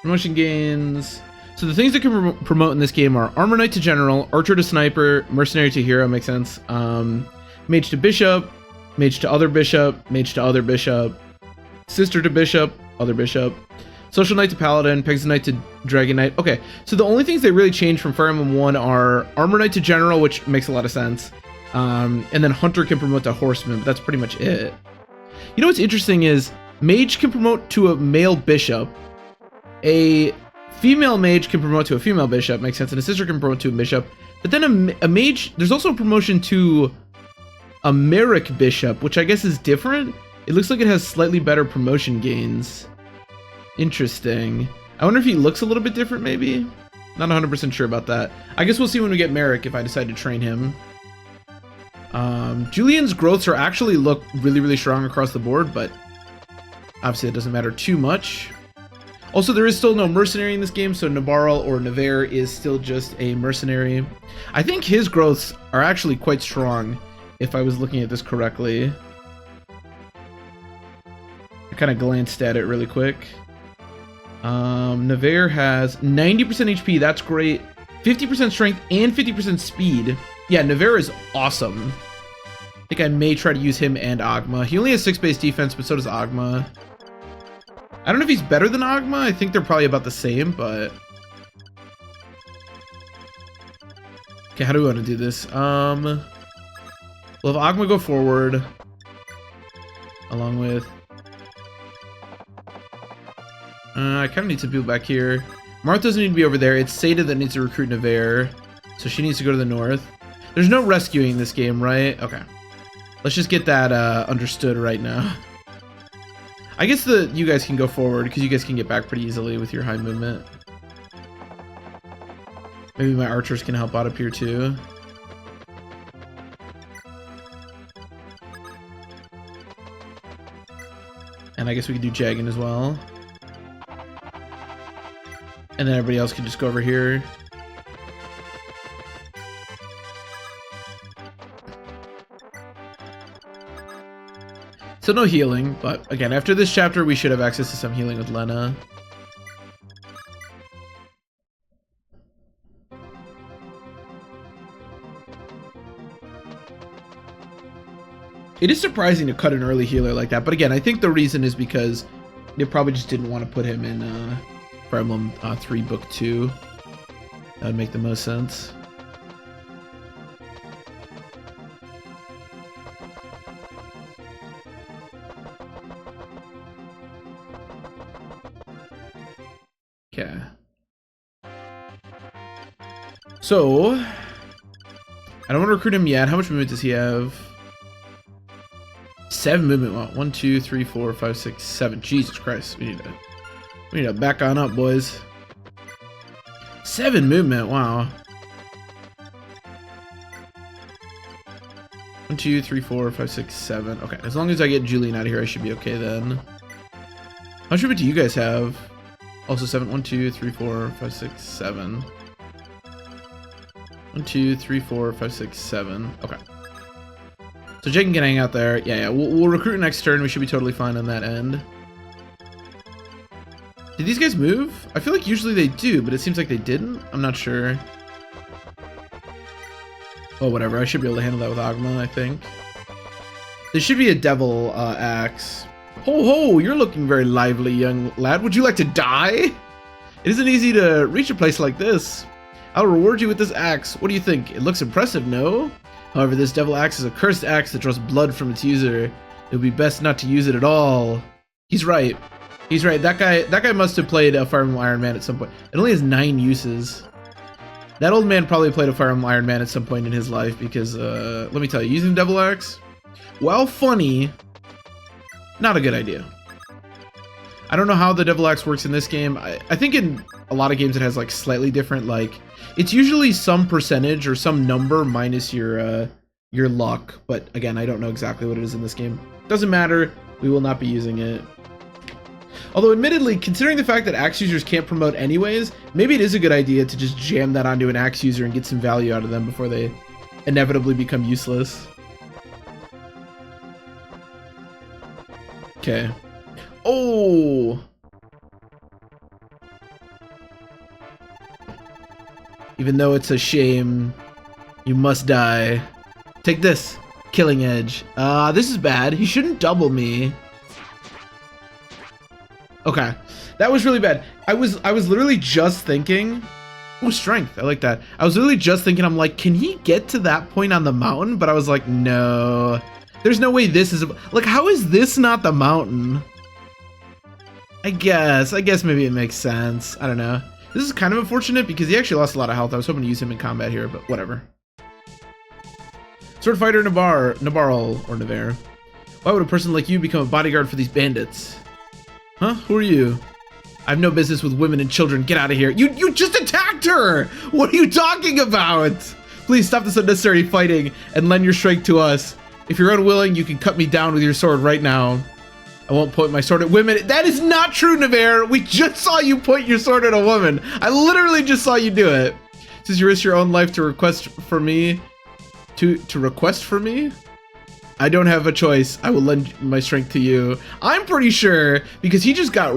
Promotion gains. So the things that can promote in this game are Armor Knight to General, Archer to Sniper, Mercenary to Hero, makes sense. Mage to Bishop, Mage to Other Bishop, Mage to Other Bishop, Sister to Bishop, Other Bishop, Social Knight to Paladin, Pegasus Knight to Dragon Knight. Okay, so the only things that really change from Fire Emblem 1 are Armor Knight to General, which makes a lot of sense. And then Hunter can promote to Horseman, but that's pretty much it. You know what's interesting is Mage can promote to a male Bishop. A female mage can promote to a female bishop, makes sense, and a sister can promote to a bishop. But then a mage, there's also a promotion to a Merrick bishop, which I guess is different. It looks like it has slightly better promotion gains. Interesting. I wonder if he looks a little bit different, maybe? Not 100% sure about that. I guess we'll see when we get Merrick if I decide to train him. Julian's growths are actually look really, really strong across the board, but obviously it doesn't matter too much. Also, there is still no mercenary in this game, so Nabarl or Navarre is still just a mercenary. I think his growths are actually quite strong, if I was looking at this correctly. I kind of glanced at it really quick. Navarre has 90% HP, that's great. 50% strength and 50% speed. Yeah, Navarre is awesome. I think I may try to use him and Agma. He only has 6 base defense, but so does Agma. I don't know if he's better than Agma. I think they're probably about the same, but... Okay, how do we want to do this? We'll have Agma go forward. Along with... I kind of need some people back here. Marth doesn't need to be over there. It's Seda that needs to recruit Navarre. So she needs to go to the north. There's no rescuing this game, right? Okay. Let's just get that understood right now. I guess you guys can go forward because you guys can get back pretty easily with your high movement. Maybe my archers can help out up here too. And I guess we can do Jaggin as well. And then everybody else can just go over here. So no healing, but again, after this chapter, we should have access to some healing with Lena. It is surprising to cut an early healer like that, but again, I think the reason is because they probably just didn't want to put him in Fire Emblem 3 Book 2. That would make the most sense. Okay. So, I don't want to recruit him yet. How much movement does he have? 7 movement. Wow. 1, 2, 3, 4, 5, 6, 7. Jesus Christ. We need to back on up, boys. 7 movement. Wow. 2, 3, 4, 5, 6, 7. Okay, as long as I get Julian out of here, I should be okay then. How much movement do you guys have? Also 7. 1, 2, 3, 4, 5, 6, 7. 1, 2, 3, 4, 5, 6, 7. Okay. So Jake can hang out there. Yeah. We'll recruit next turn. We should be totally fine on that end. Did these guys move? I feel like usually they do, but it seems like they didn't. I'm not sure. Oh, whatever. I should be able to handle that with Agma, I think. There should be a devil axe. Ho ho! You're looking very lively, young lad. Would you like to die? It isn't easy to reach a place like this. I'll reward you with this axe. What do you think? It looks impressive, no? However, this devil axe is a cursed axe that draws blood from its user. It would be best not to use it at all. He's right. He's right. That guy must have played a Fire Emblem Iron Man at some point. It only has 9 uses. That old man probably played a Fire Emblem Iron Man at some point in his life because, let me tell you, using Devil Axe, while funny, not a good idea. I don't know how the Devil Axe works in this game. I think in a lot of games it has like slightly different, like, it's usually some percentage or some number minus your luck. But again, I don't know exactly what it is in this game. Doesn't matter. We will not be using it. Although admittedly, considering the fact that axe users can't promote anyways, maybe it is a good idea to just jam that onto an axe user and get some value out of them before they inevitably become useless. Okay. Oh! Even though it's a shame, you must die. Take this. Killing Edge. This is bad. He shouldn't double me. Okay, that was really bad. I was literally just thinking, oh, strength, I like that. I was literally just thinking, I'm like, can he get to that point on the mountain? But I was like, no, there's no way this is, like, how is this not the mountain? I guess maybe it makes sense. I don't know. This is kind of unfortunate because he actually lost a lot of health. I was hoping to use him in combat here, but whatever. Sword Fighter Navarro, or Navarre. Why would a person like you become a bodyguard for these bandits? Huh? Who are you? I have no business with women and children. Get out of here. You just attacked her! What are you talking about? Please stop this unnecessary fighting and lend your strength to us. If you're unwilling, you can cut me down with your sword right now. I won't point my sword at women. That is not true, Navarre. We just saw you point your sword at a woman. I literally just saw you do it. Since you risk your own life to request for me, I don't have a choice. I will lend my strength to you. I'm pretty sure because he just got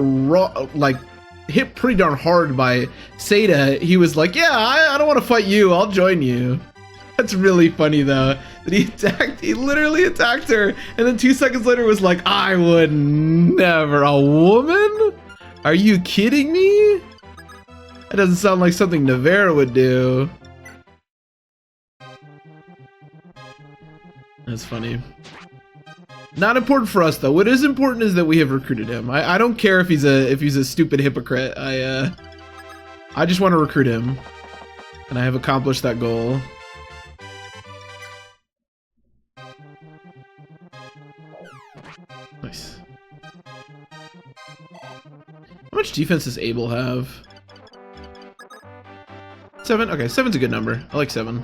hit pretty darn hard by Seda. He was like, yeah, I don't want to fight you. I'll join you. That's really funny though, that he literally attacked her. And then 2 seconds later was like, I would never. A woman? Are you kidding me? That doesn't sound like something Navarre would do. That's funny. Not important for us though. What is important is that we have recruited him. I don't care if he's a stupid hypocrite. I just want to recruit him, and I have accomplished that goal. Nice. How much defense does Abel have? 7. Okay, 7's a good number. I like 7.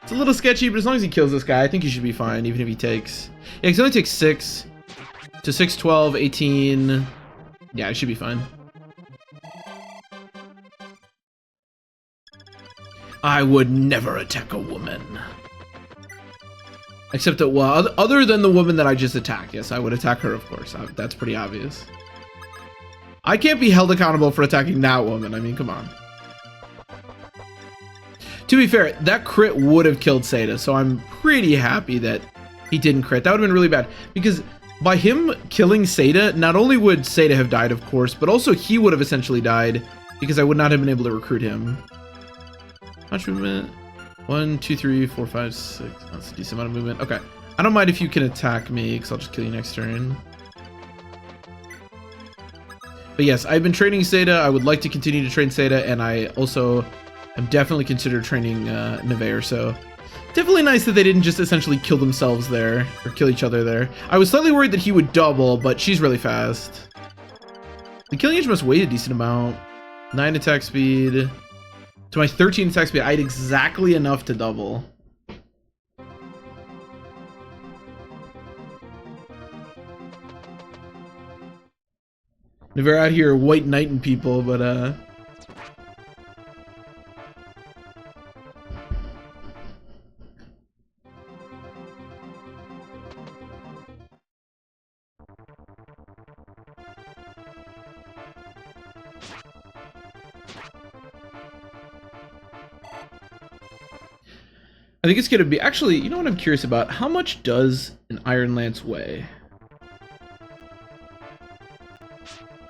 It's a little sketchy, but as long as he kills this guy, I think he should be fine, even if he takes... Yeah, because he only takes 6 to 6, 12, 18... Yeah, it should be fine. I would never attack a woman. Except that, well, other than the woman that I just attacked. Yes, I would attack her, of course. That's pretty obvious. I can't be held accountable for attacking that woman. I mean, come on. To be fair, that crit would have killed Seda, so I'm pretty happy that he didn't crit. That would have been really bad, because by him killing Seda, not only would Seda have died, of course, but also he would have essentially died, because I would not have been able to recruit him. How much movement? 1, 2, 3, 4, 5, 6. That's a decent amount of movement. Okay. I don't mind if you can attack me, because I'll just kill you next turn. But yes, I've been training Seda. I would like to continue to train Seda, and I also... I'm definitely considered training Navarre, so definitely nice that they didn't just essentially kill themselves there, or kill each other there. I was slightly worried that he would double, but she's really fast. The killing edge must weigh a decent amount. 9 attack speed. To my 13 attack speed, I had exactly enough to double. Never out here white knighting people, but I think it's gonna be, actually, you know what I'm curious about? How much does an Iron Lance weigh?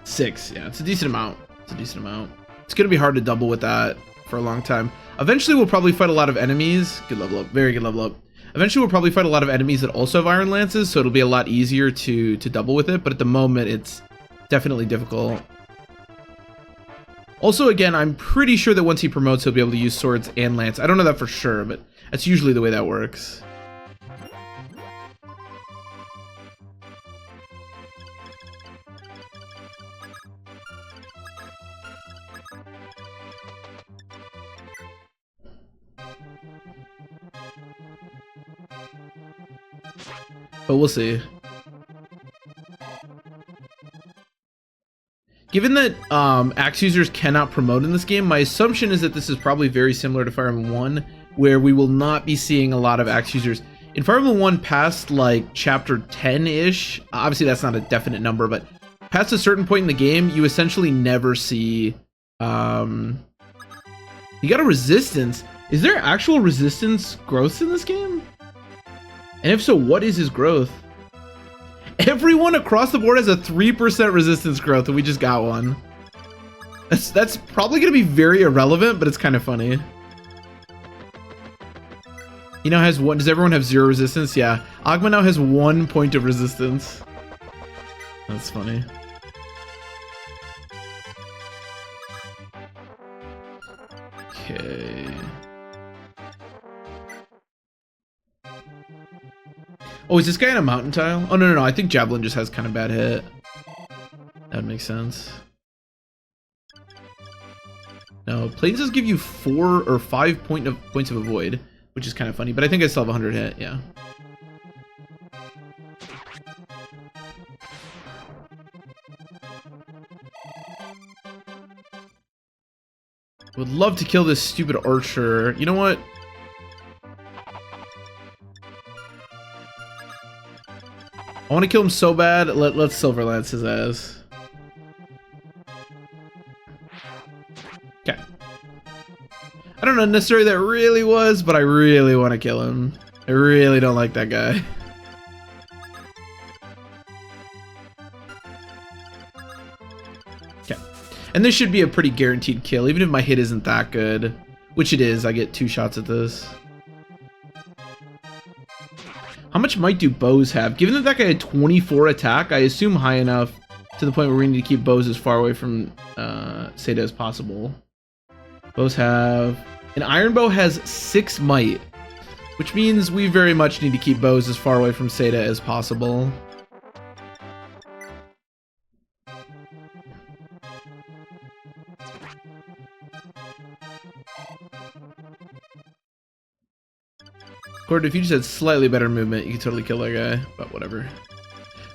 6, yeah, it's a decent amount. It's a decent amount. It's gonna be hard to double with that for a long time. Eventually we'll probably fight a lot of enemies. Good level up, very good level up. Eventually we'll probably fight a lot of enemies that also have Iron Lances, so it'll be a lot easier to double with it, but at the moment it's definitely difficult. Also, again, I'm pretty sure that once he promotes, he'll be able to use swords and lance. I don't know that for sure, but that's usually the way that works. But we'll see. Given that axe users cannot promote in this game, my assumption is that this is probably very similar to Fire Emblem 1, where we will not be seeing a lot of axe users. In Fire Emblem 1, past like chapter 10-ish, obviously that's not a definite number, but past a certain point in the game, you essentially never see... You got a resistance. Is there actual resistance growth in this game? And if so, what is his growth? Everyone across the board has a 3% resistance growth, and we just got one. That's probably gonna be very irrelevant, but it's kind of funny. You know, has one. Does everyone have 0 resistance? Yeah. Agma now has 1 point of resistance. That's funny. Okay. Oh, is this guy in a mountain tile? Oh, no. I think Javelin just has kind of bad hit. That makes sense. No, Plains does give you 4 or 5 points of avoid, which is kind of funny, but I think I still have 100 hit, yeah. Would love to kill this stupid archer. You know what? I want to kill him so bad. Let's Silver Lance his ass. Okay. I don't know necessarily that really was, but I really want to kill him. I really don't like that guy. Okay. And this should be a pretty guaranteed kill, even if my hit isn't that good. Which it is. I get 2 shots at this. How much might do bows have? Given that that guy had 24 attack, I assume high enough to the point where we need to keep bows as far away from Seda as possible. Bows have... An iron bow has 6 might, which means we very much need to keep bows as far away from Seda as possible. Gordon, if you just had slightly better movement, you could totally kill that guy, but whatever.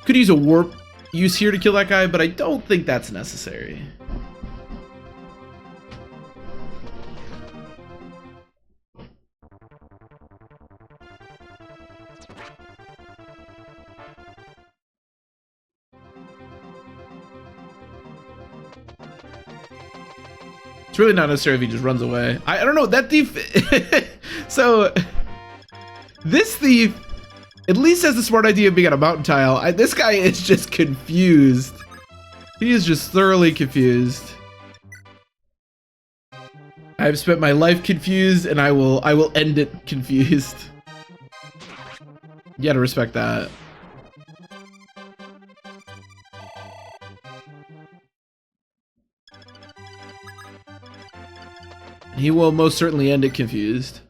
Could use a warp use here to kill that guy, but I don't think that's necessary. It's really not necessary if he just runs away. I don't know, that thief... So... This thief at least has the smart idea of being on a mountain tile. This guy is just confused. He is just thoroughly confused. I've spent my life confused, and I will end it confused. You gotta respect that. He will most certainly end it confused.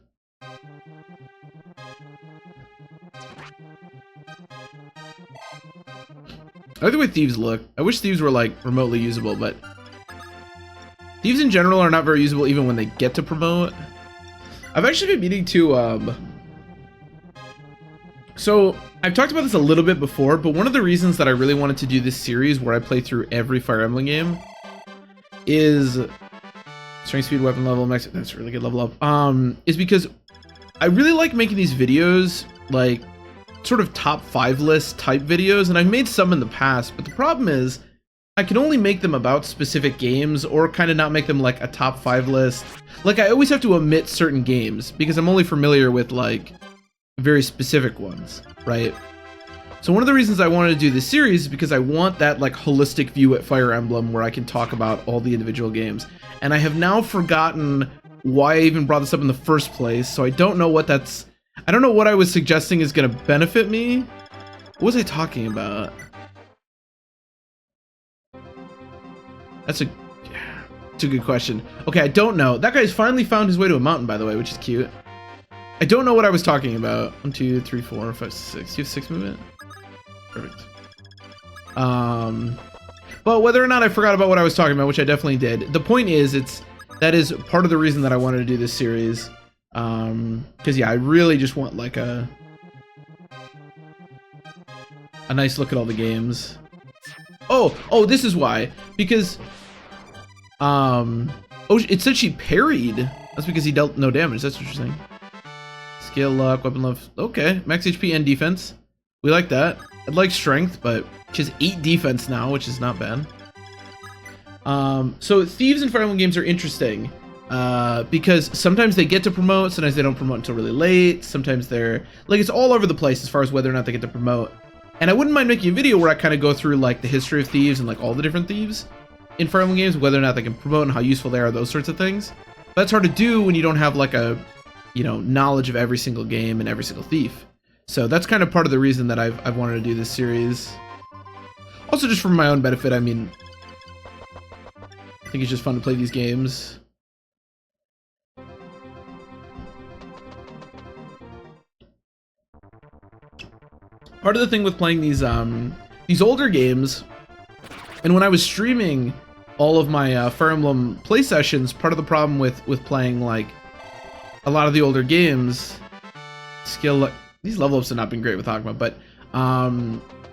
I like the way thieves look. I wish thieves were like remotely usable, but thieves in general are not very usable even when they get to promote. I've actually been meaning to So I've talked about this a little bit before, but one of the reasons that I really wanted to do this series where I play through every Fire Emblem game is strength, speed, weapon level, max. That's a really good level up. Is because I really like making these videos, like sort of top 5 list type videos, and I've made some in the past, but the problem is I can only make them about specific games or kind of not make them like a top 5 list. Like I always have to omit certain games because I'm only familiar with like very specific ones, right? So one of the reasons I wanted to do this series is because I want that like holistic view at Fire Emblem where I can talk about all the individual games. And I have now forgotten why I even brought this up in the first place, so I don't know what that's... I don't know what I was suggesting is going to benefit me. What was I talking about? That's a good question. Okay, I don't know. That guy's finally found his way to a mountain, by the way, which is cute. I don't know what I was talking about. 1, 2, 3, 4, 5, 6. You have 6 movement? Perfect. But whether or not I forgot about what I was talking about, which I definitely did, the point is that is part of the reason that I wanted to do this series. Because yeah, I really just want like a nice look at all the games. Oh, this is why. Because oh, it said she parried. That's because he dealt no damage. That's interesting. Skill, luck, weapon level. Okay, max HP and defense. We like that. I'd like strength, but she has 8 defense now, which is not bad. So thieves in Fire Emblem games are interesting because sometimes they get to promote, sometimes they don't promote until really late. Sometimes they're like, it's all over the place as far as whether or not they get to promote. And I wouldn't mind making a video where I kind of go through like the history of thieves and like all the different thieves in Fire Emblem games, whether or not they can promote and how useful they are, those sorts of things. But that's hard to do when you don't have like a, you know, knowledge of every single game and every single thief. So that's kind of part of the reason that I've wanted to do this series. Also just for my own benefit, I mean, I think it's just fun to play these games. Part of the thing with playing these older games, and when I was streaming all of my Fire Emblem play sessions, part of the problem with playing like a lot of the older games, these level ups have not been great with Hagma, but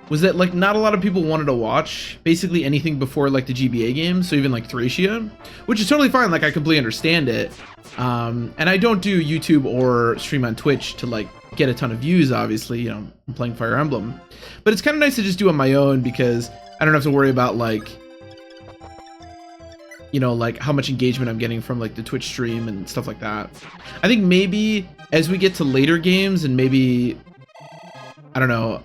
was that like not a lot of people wanted to watch basically anything before like the GBA games, so even like Thracia, which is totally fine. Like I completely understand it, and I don't do YouTube or stream on Twitch to like get a ton of views. Obviously, you know, I'm playing Fire Emblem, but it's kind of nice to just do on my own because I don't have to worry about like, you know, like how much engagement I'm getting from like the Twitch stream and stuff like that. I think maybe as we get to later games and maybe, I don't know,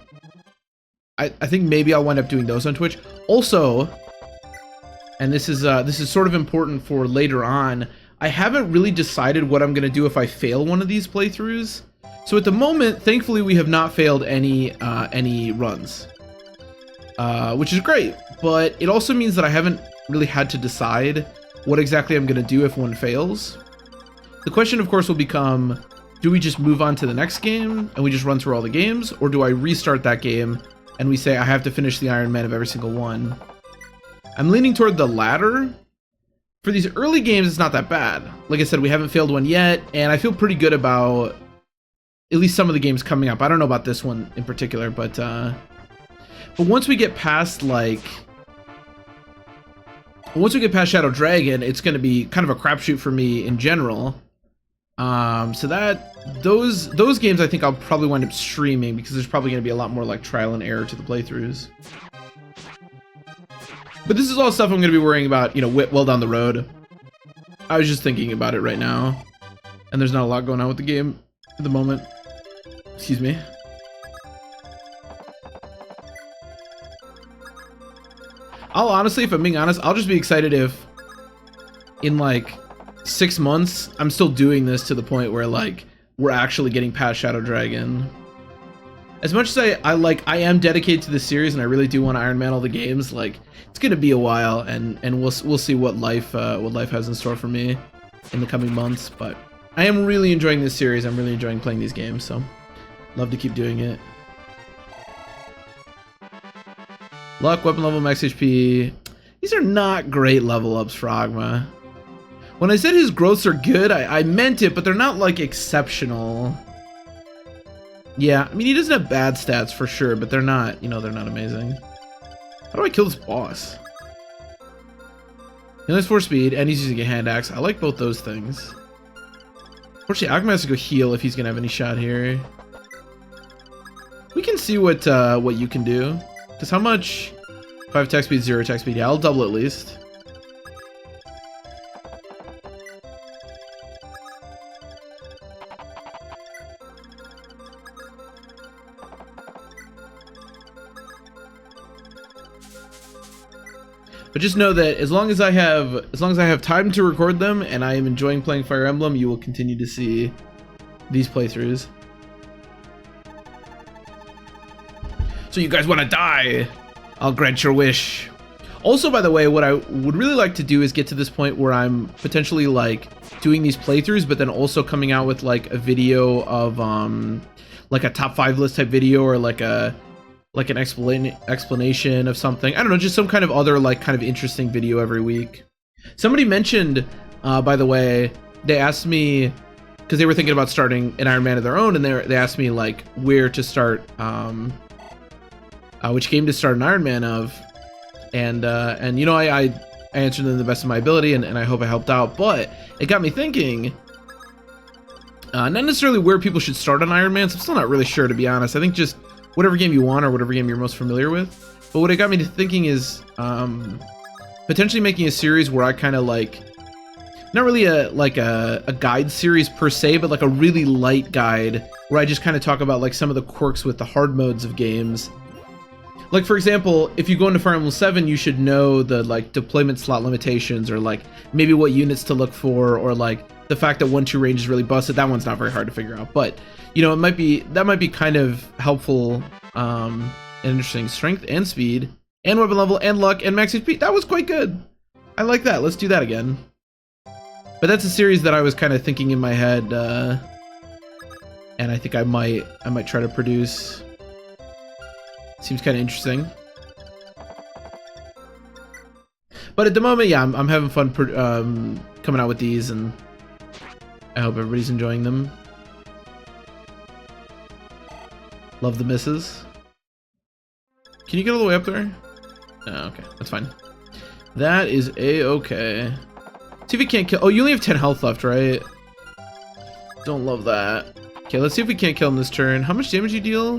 I think maybe I'll wind up doing those on Twitch. Also, and this is sort of important for later on, I haven't really decided what I'm gonna do if I fail one of these playthroughs. So at the moment, thankfully, we have not failed any runs, which is great. But it also means that I haven't really had to decide what exactly I'm gonna do if one fails. The question, of course, will become, do we just move on to the next game and we just run through all the games, or do I restart that game and we say I have to finish the Iron Man of every single one? I'm leaning toward the latter. For these early games, it's not that bad. Like I said, we haven't failed one yet, and I feel pretty good about at least some of the games coming up. I don't know about this one in particular, but once we get past like, once we get past Shadow Dragon, it's going to be kind of a crapshoot for me in general. So that those games I think I'll probably wind up streaming because there's probably going to be a lot more like trial and error to the playthroughs. But this is all stuff I'm going to be worrying about, you know, well down the road. I was just thinking about it right now, and there's not a lot going on with the game at the moment. Excuse me. I'll honestly, if I'm being honest, I'll just be excited if in like 6 months I'm still doing this to the point where like we're actually getting past Shadow Dragon. As much as I am dedicated to this series and I really do want to Iron Man all the games, like it's gonna be a while, and we'll see what life has in store for me in the coming months. But I am really enjoying this series. I'm really enjoying playing these games, so love to keep doing it. Luck, weapon level, max HP. These are not great level ups for Agma. When I said his growths are good, I meant it, but they're not like exceptional. Yeah, I mean, he doesn't have bad stats for sure, but they're not, you know, they're not amazing. How do I kill this boss? He has 4 speed, and he's using a hand axe. I like both those things. Unfortunately, Akuma has to go heal if he's gonna have any shot here. We can see what you can do. Because how much? 5 attack speed, 0 attack speed. Yeah, I'll double at least. But just know that as long as I have time to record them and I am enjoying playing Fire Emblem, you will continue to see these playthroughs. So you guys want to die? I'll grant your wish. Also, by the way, what I would really like to do is get to this point where I'm potentially like doing these playthroughs, but then also coming out with like a video of like a top 5 list type video, or like an explanation of something. I don't know, just some kind of other like kind of interesting video every week. Somebody mentioned, by the way, they asked me, because they were thinking about starting an Iron Man of their own, and they asked me like where to start, which game to start an Iron Man of, and you know, I answered them the best of my ability, and I hope I helped out. But it got me thinking, not necessarily where people should start on Iron Man. So I'm still not really sure, to be honest. I think just whatever game you want, or whatever game you're most familiar with. But what it got me to thinking is potentially making a series where I kind of like, not really a guide series per se, but like a really light guide where I just kind of talk about like some of the quirks with the hard modes of games. Like, for example, if you go into Fire Emblem 7, you should know the like deployment slot limitations, or like maybe what units to look for, or like the fact that 1-2 range is really busted. That one's not very hard to figure out, but you know, that might be kind of helpful and interesting. Strength and speed and weapon level and luck and max HP. That was quite good. I like that. Let's do that again. But that's a series that I was kind of thinking in my head, and I think I might try to produce. Seems kind of interesting. But at the moment, yeah, I'm having fun coming out with these, and I hope everybody's enjoying them. Love the misses. Can you get all the way up there? Oh, okay, that's fine. That is a-okay. See if we can't kill. Oh, you only have 10 health left, right? Don't love that. Okay, let's see if we can't kill him this turn. How much damage do you deal?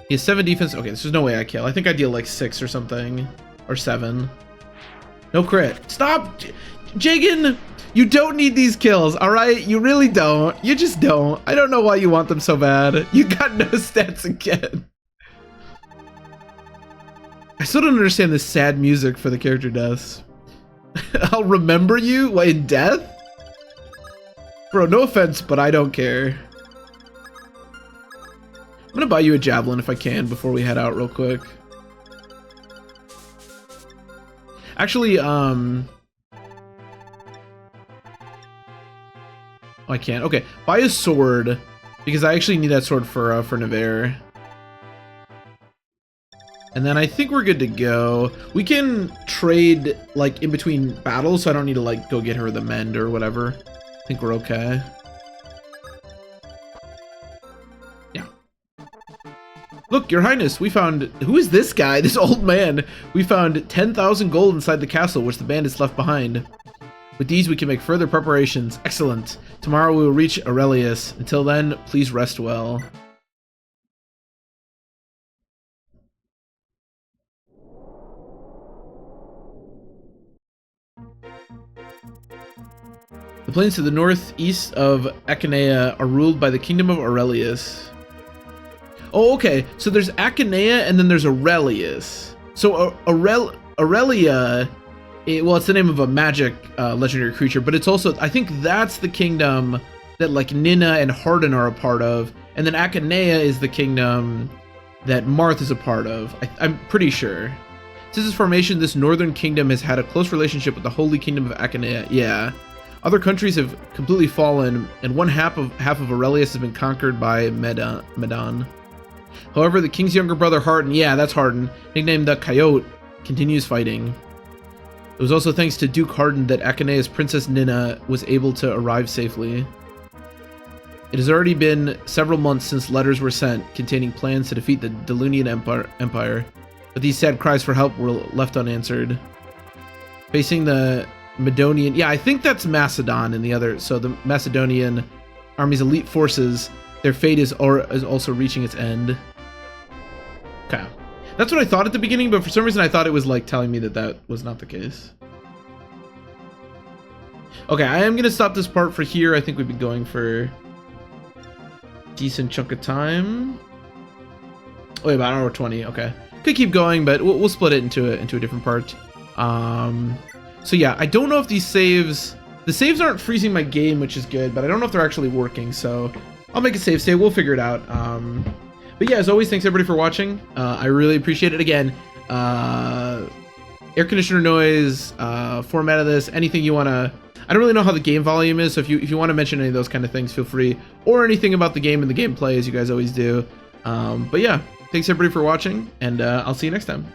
He has 7 defense. Okay, there's no way I kill. I think I deal like 6 or something. Or 7. No crit. Stop! Jagan! You don't need these kills, alright? You really don't. You just don't. I don't know why you want them so bad. You got no stats again. I still don't understand this sad music for the character deaths. I'll remember you? What, in death? Bro, no offense, but I don't care. I'm gonna buy you a javelin if I can before we head out real quick. Actually, oh, I can't. Okay, buy a sword, because I actually need that sword for Navarre. And then I think we're good to go. We can trade like in between battles, so I don't need to like go get her the mend or whatever. I think we're okay. Yeah. Look, Your Highness, we found... Who is this guy? This old man. We found 10,000 gold inside the castle, which the bandits left behind. With these, we can make further preparations. Excellent. Tomorrow we will reach Aurelius. Until then, please rest well. The plains to the northeast of Achaea are ruled by the kingdom of Aurelius. Oh, okay. So there's Achaea and then there's Aurelius. So Aurelia, well, it's the name of a magic legendary creature, but it's also, I think that's the kingdom that like Nina and Hardin are a part of, and then Achaea is the kingdom that Marth is a part of. I'm pretty sure. Since its formation, this northern kingdom has had a close relationship with the holy kingdom of Achaea. Yeah. Other countries have completely fallen, and one half of Aurelius has been conquered by Medan. However, the king's younger brother Hardin, yeah, that's Hardin, nicknamed the Coyote, continues fighting. It was also thanks to Duke Hardin that Achaea's Princess Nina was able to arrive safely. It has already been several months since letters were sent containing plans to defeat the Delunian Empire, but these sad cries for help were left unanswered. Facing the Macedonian, yeah, I think that's Macedon in the other, so the Macedonian army's elite forces, their fate is also reaching its end. Okay. That's what I thought at the beginning, but for some reason I thought it was like telling me that that was not the case. Okay, I am going to stop this part for here. I think we've been going for a decent chunk of time. Oh, wait, about an hour 20. Okay. Could keep going, but we'll split it into a different part. So yeah, I don't know if these saves... The saves aren't freezing my game, which is good, but I don't know if they're actually working, so I'll make a save state. We'll figure it out. But yeah, as always, thanks everybody for watching. I really appreciate it. Again, air conditioner noise, format of this, anything you want to... I don't really know how the game volume is, so if you want to mention any of those kind of things, feel free. Or anything about the game and the gameplay, as you guys always do. But yeah, thanks everybody for watching, and I'll see you next time.